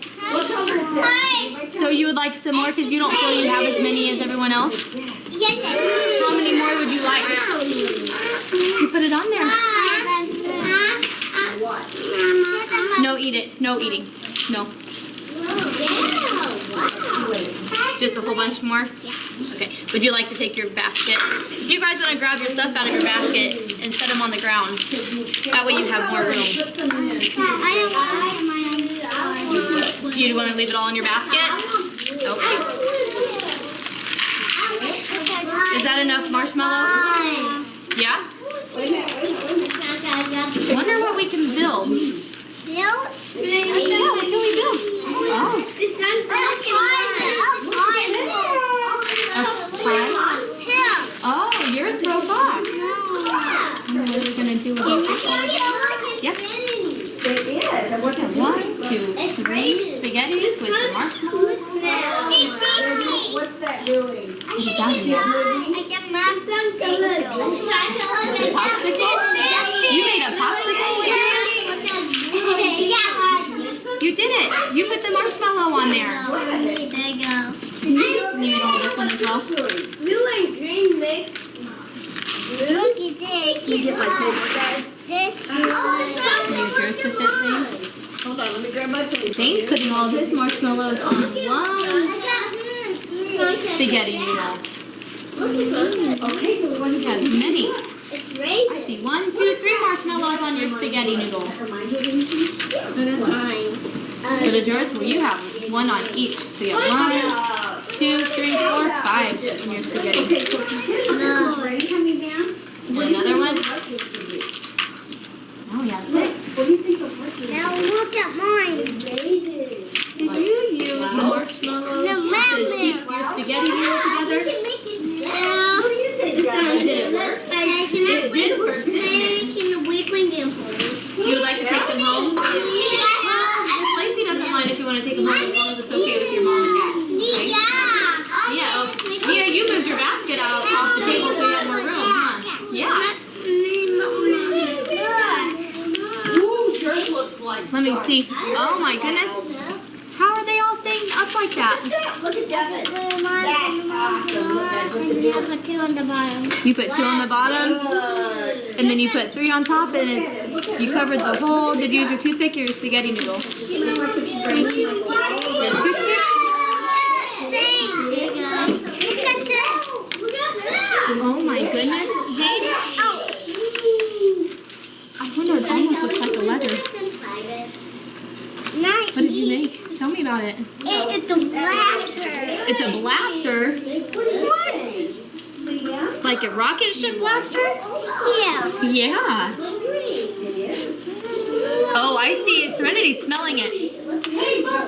So you would like some more because you don't feel you have as many as everyone else? How many more would you like? You put it on there. No, eat it. No eating. No. Just a whole bunch more? Okay. Would you like to take your basket? If you guys want to grab your stuff out of your basket and set them on the ground, that way you have more room. You want to leave it all in your basket? Okay. Is that enough marshmallows? Yeah? Wonder what we can build. build? Yeah, what can we build? Oh. It's time for A pie? Oh, yours broke off. What are we gonna do with it? Yes. It is. I'm working 1, 2, 3 spaghettis with the marshmallows. What's that doing? Is that it? A popsicle? You made a popsicle with yours? You did it. You put the marshmallow on there. There you go. You made all this one as well? Blue and green mix. Look at this. You get my paper, guys. This one. Use yours to fit, Zane. Hold on, let me grab my paper. Zane's putting all of his marshmallows on one spaghetti noodle. Okay, so what is Has many. It's right. I see 1, 2, 3 marshmallows on your spaghetti noodle. That's mine. So does yours? Well, you have one on each. So you have 1, 2, 3, 4, 5 in your spaghetti. No. And another one. Oh, we have 6. Now look at mine. Did you use the marshmallows to keep your spaghetti noodle together? Yeah. Did it work? It did work, didn't it? You would like to take them home? Miss Lacey doesn't mind if you want to take them home as long as it's okay with your mom and dad. Right? Yeah. Oh, Mia, you moved your basket out off the table so you have more room, huh? Yeah. Yours looks like. Let me see. Oh my goodness. How are they all staying up like that? Look at that. I put 2 on the bottom. You put 2 on the bottom, and then you put 3 on top, and you covered the whole. Did you use your toothpick or your spaghetti noodle? Toothpick? Oh my goodness. I wonder, it almost looks like a letter. What did you make? Tell me about it. It's a blaster. It's a blaster? What? Like a rocket ship blaster? Yeah. Yeah. Oh, I see. Serenity's smelling it.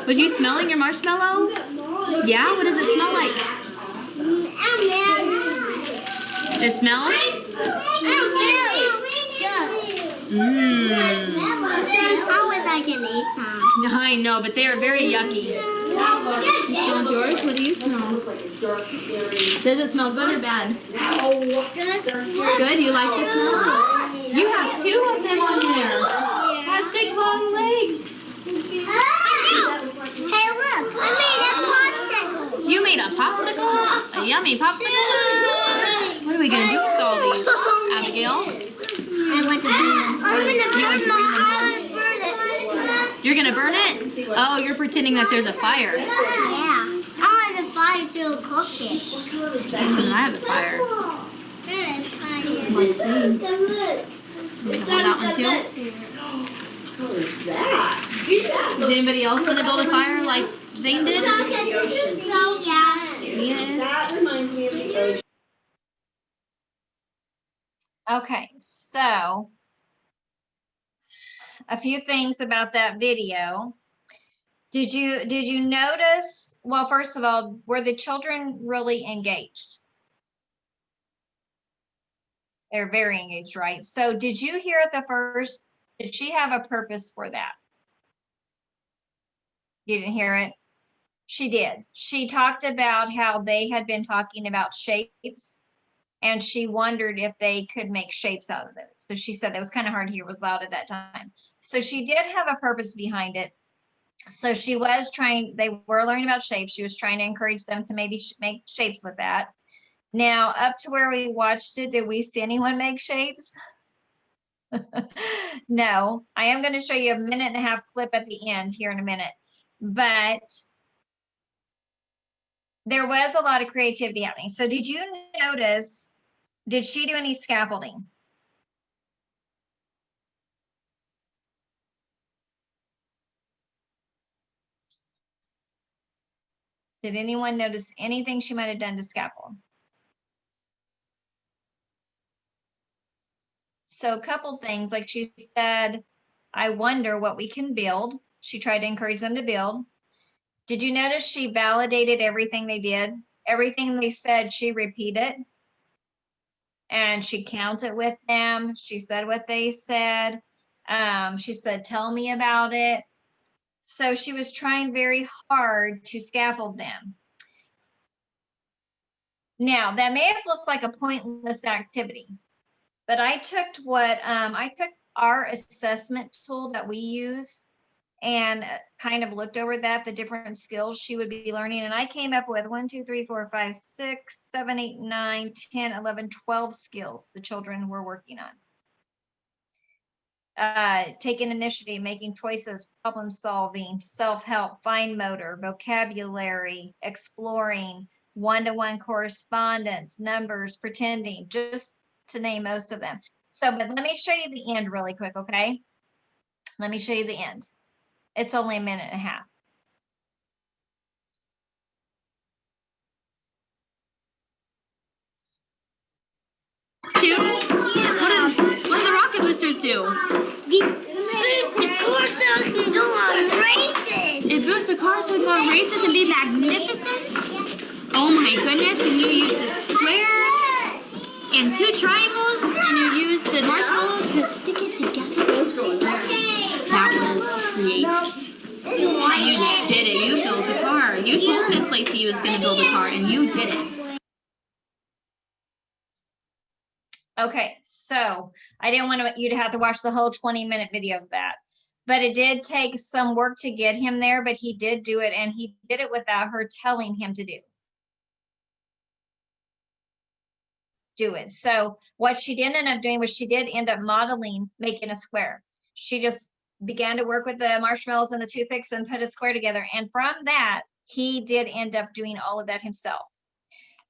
Was you smelling your marshmallow? Yeah? What does it smell like? It smells? Mmm. I can eat some. I know, but they are very yucky. You smell yours? What do you smell? Does it smell good or bad? Good? You like the smell? You have 2 of them on there. It has big long legs. Hey, look. I made a popsicle. You made a popsicle? A yummy popsicle? What are we going to do with all these, Abigail? I want to burn them. I'm going to burn them. You're going to burn it? Oh, you're pretending that there's a fire. Yeah. I want the fire to cook it. I have a fire. There's fire. Let's see. You hold that one too? Does anybody else want to build a fire like Zane did? Yes. That reminds me of the ocean. Okay, so a few things about that video. Did you notice, well, first of all, were the children really engaged? They're very engaged, right? So did you hear at the first, did she have a purpose for that? You didn't hear it? She did. She talked about how they had been talking about shapes, and she wondered if they could make shapes out of it. So she said that was kind of hard to hear, was loud at that time. So she did have a purpose behind it. So she was trying, they were learning about shapes. She was trying to encourage them to maybe make shapes with that. Now, up to where we watched it, did we see anyone make shapes? No, I am going to show you a 1.5-minute clip at the end here in a minute, but there was a lot of creativity happening. So did you notice, did she do any scaffolding? Did anyone notice anything she might have done to scaffold? So a couple things, like she said, I wonder what we can build. She tried to encourage them to build. Did you notice she validated everything they did? Everything they said, she repeated. And she counted with them. She said what they said. She said, tell me about it. So she was trying very hard to scaffold them. Now, that may have looked like a pointless activity, but I took our assessment tool that we use and kind of looked over the different skills she would be learning. And I came up with 1, 2, 3, 4, 5, 6, 7, 8, 9, 10, 11, 12 skills the children were working on. Taking initiative, making choices, problem solving, self-help, fine motor, vocabulary, exploring, one-to-one correspondence, numbers, pretending, just to name most of them. So, but let me show you the end really quick, okay? Let me show you the end. It's only a minute and a half. What do the rocket boosters do? The car so it can go on races. It boosts the car so it can go on races and be magnificent? Oh my goodness, and you use the square and 2 triangles and you use the marshmallows to stick it together. That was creative. You did it. You built a car. You told Miss Lacey you was going to build a car and you did it. Okay, so I didn't want you to have to watch the whole 20-minute video of that, but it did take some work to get him there, but he did do it, and he did it without her telling him to do it. So what she did end up doing was she did end up modeling, making a square. She just began to work with the marshmallows and the toothpicks and put a square together. And from that, he did end up doing all of that himself.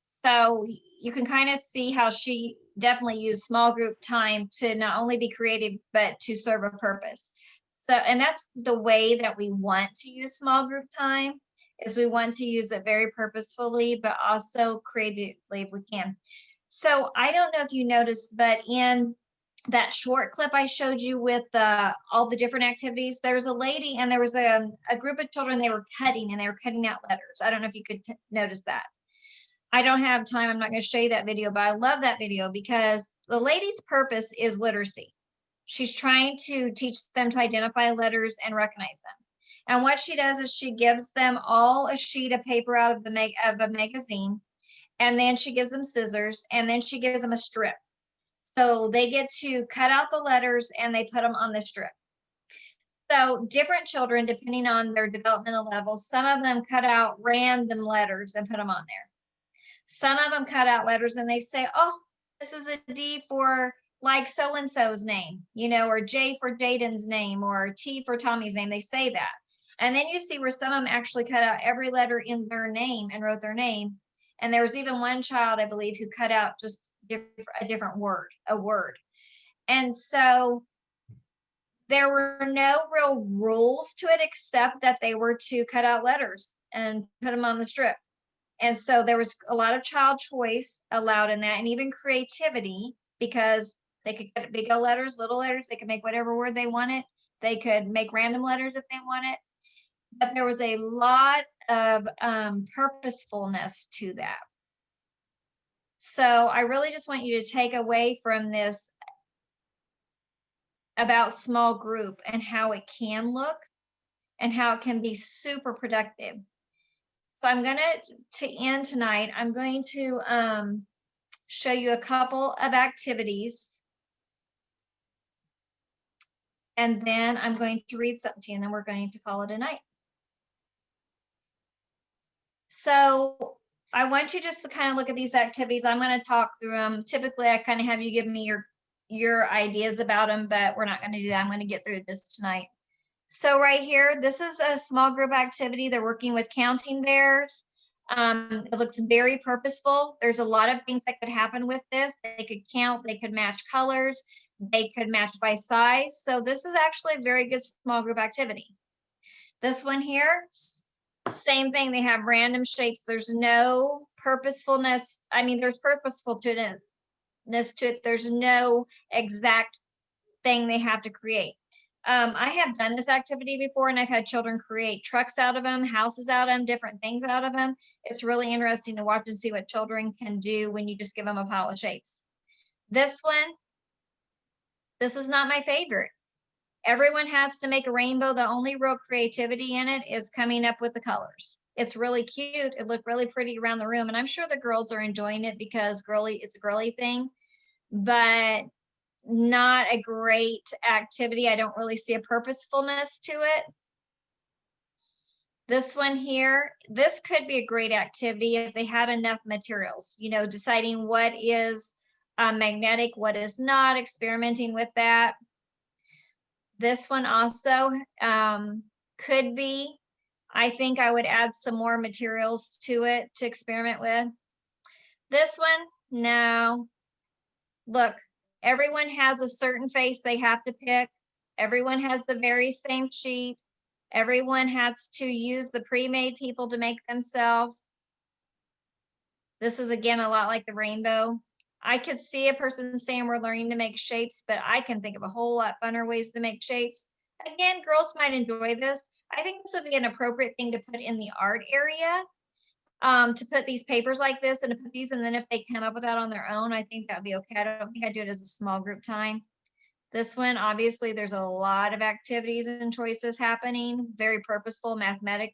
So you can kind of see how she definitely used small group time to not only be creative, but to serve a purpose. So, and that's the way that we want to use small group time, is we want to use it very purposefully, but also creatively if we can. So I don't know if you noticed, but in that short clip I showed you with all the different activities, there's a lady and there was a group of children, they were cutting and they were cutting out letters. I don't know if you could notice that. I don't have time. I'm not going to show you that video, but I love that video because the lady's purpose is literacy. She's trying to teach them to identify letters and recognize them. And what she does is she gives them all a sheet of paper out of a magazine, and then she gives them scissors, and then she gives them a strip. So they get to cut out the letters and they put them on the strip. So different children, depending on their developmental levels, some of them cut out random letters and put them on there. Some of them cut out letters and they say, oh, this is a D for like so-and-so's name, you know, or J for Jaden's name, or T for Tommy's name. They say that. And then you see where some of them actually cut out every letter in their name and wrote their name. And there was even one child, I believe, who cut out just a different word, a word. And so there were no real rules to it except that they were to cut out letters and put them on the strip. And so there was a lot of child choice allowed in that, and even creativity, because they could cut big letters, little letters, they could make whatever word they wanted. They could make random letters if they wanted. But there was a lot of purposefulness to that. So I really just want you to take away from this about small group and how it can look and how it can be super productive. So I'm going to end tonight, I'm going to show you a couple of activities. And then I'm going to read something to you, and then we're going to call it a night. So I want you just to kind of look at these activities. I'm going to talk through them. Typically, I kind of have you give me your ideas about them, but we're not going to do that. I'm going to get through this tonight. So right here, this is a small group activity. They're working with counting bears. It looks very purposeful. There's a lot of things that could happen with this. They could count, they could match colors, they could match by size. So this is actually a very good small group activity. This one here, same thing. They have random shapes. There's no purposefulness. I mean, there's purposeful to it. There's no exact thing they have to create. I have done this activity before and I've had children create trucks out of them, houses out of them, different things out of them. It's really interesting to watch and see what children can do when you just give them a pile of shapes. This one, this is not my favorite. Everyone has to make a rainbow. The only real creativity in it is coming up with the colors. It's really cute. It looked really pretty around the room. And I'm sure the girls are enjoying it because it's a girly thing, but not a great activity. I don't really see a purposefulness to it. This one here, this could be a great activity if they had enough materials, you know, deciding what is magnetic, what is not, experimenting with that. This one also could be. I think I would add some more materials to it to experiment with. This one, no. Look, everyone has a certain face they have to pick. Everyone has the very same sheet. Everyone has to use the pre-made people to make themselves. This is again a lot like the rainbow. I could see a person saying we're learning to make shapes, but I can think of a whole lot funner ways to make shapes. Again, girls might enjoy this. I think this would be an appropriate thing to put in the art area, to put these papers like this and to put these, and then if they come up with that on their own, I think that'd be okay. I don't think I'd do it as a small group time. This one, obviously, there's a lot of activities and choices happening, very purposeful mathematic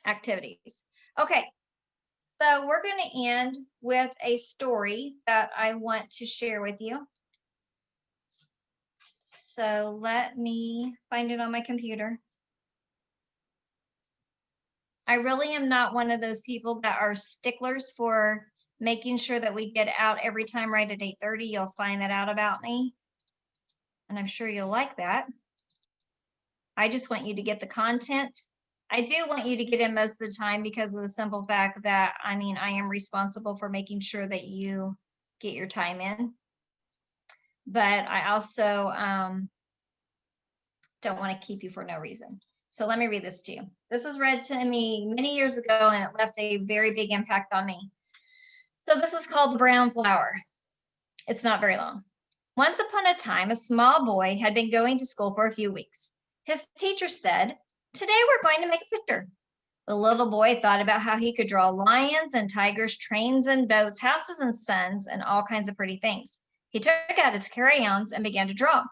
activities. Okay, so we're going to end with a story that I want to share with you. So let me find it on my computer. I really am not one of those people that are sticklers for making sure that we get out every time right at 8:30. You'll find that out about me. And I'm sure you'll like that. I just want you to get the content. I do want you to get in most of the time because of the simple fact that, I mean, I am responsible for making sure that you get your time in. But I also don't want to keep you for no reason. So let me read this to you. This was read to me many years ago and it left a very big impact on me. So this is called The Brown Flower. It's not very long. Once upon a time, a small boy had been going to school for a few weeks. His teacher said, "Today we're going to make a picture." The little boy thought about how he could draw lions and tigers, trains and boats, houses and suns, and all kinds of pretty things. He took out his crayons and began to draw.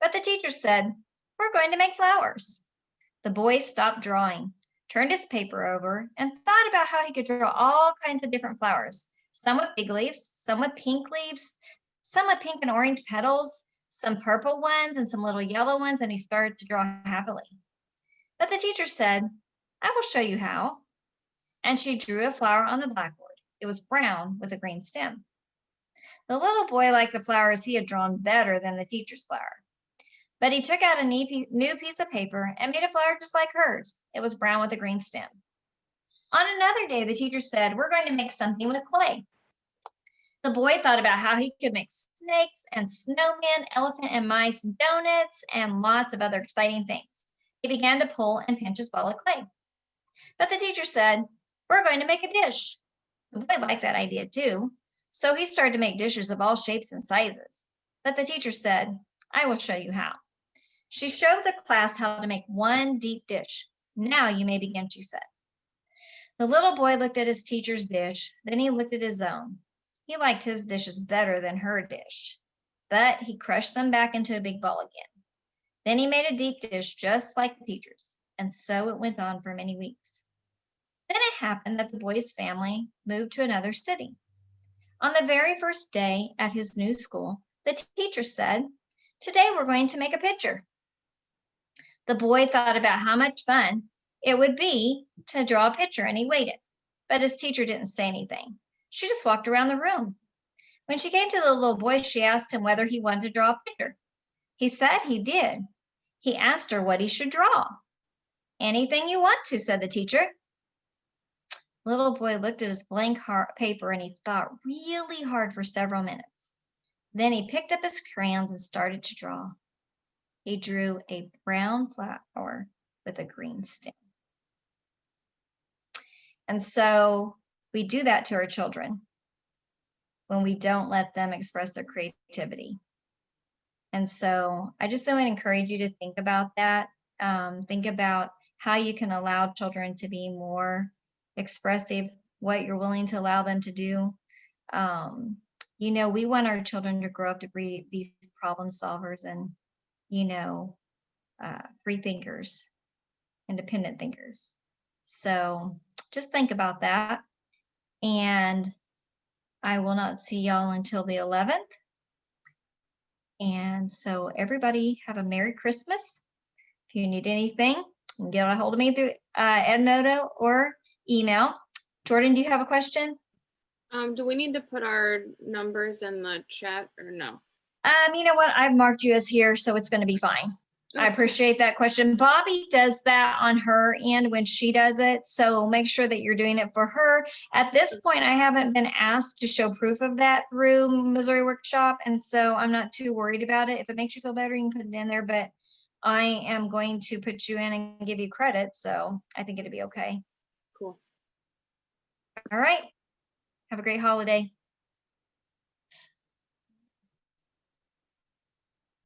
But the teacher said, "We're going to make flowers." The boy stopped drawing, turned his paper over, and thought about how he could draw all kinds of different flowers. Some with big leaves, some with pink leaves, some with pink and orange petals, some purple ones, and some little yellow ones, and he started to draw happily. But the teacher said, "I will show you how." And she drew a flower on the blackboard. It was brown with a green stem. The little boy liked the flowers he had drawn better than the teacher's flower. But he took out a new piece of paper and made a flower just like hers. It was brown with a green stem. On another day, the teacher said, "We're going to make something with clay." The boy thought about how he could make snakes and snowmen, elephant and mice, donuts, and lots of other exciting things. He began to pull and pinch his ball of clay. But the teacher said, "We're going to make a dish." The boy liked that idea too. So he started to make dishes of all shapes and sizes. But the teacher said, "I will show you how." She showed the class how to make one deep dish. "Now you may begin," she said. The little boy looked at his teacher's dish, then he looked at his own. He liked his dishes better than her dish, but he crushed them back into a big ball again. Then he made a deep dish just like the teacher's, and so it went on for many weeks. Then it happened that the boy's family moved to another city. On the very first day at his new school, the teacher said, "Today we're going to make a picture." The boy thought about how much fun it would be to draw a picture, and he waited. But his teacher didn't say anything. She just walked around the room. When she came to the little boy, she asked him whether he wanted to draw a picture. He said he did. He asked her what he should draw. "Anything you want to," said the teacher. Little boy looked at his blank paper and he thought really hard for several minutes. Then he picked up his crayons and started to draw. He drew a brown flower with a green stem. And so we do that to our children when we don't let them express their creativity. And so I just want to encourage you to think about that. Think about how you can allow children to be more expressive, what you're willing to allow them to do. You know, we want our children to grow up to be these problem solvers and, you know, free thinkers, independent thinkers. So just think about that. And I will not see y'all until the 11th. And so everybody have a Merry Christmas. If you need anything, you can get a hold of me through Edmodo or email. Jordan, do you have a question? Do we need to put our numbers in the chat or no? You know what? I've marked you as here, so it's going to be fine. I appreciate that question. Bobby does that on her end when she does it. So make sure that you're doing it for her. At this point, I haven't been asked to show proof of that through Missouri Workshop. And so I'm not too worried about it. If it makes you feel better, you can put it in there, but I am going to put you in and give you credit. So I think it'll be okay. Cool. All right. Have a great holiday.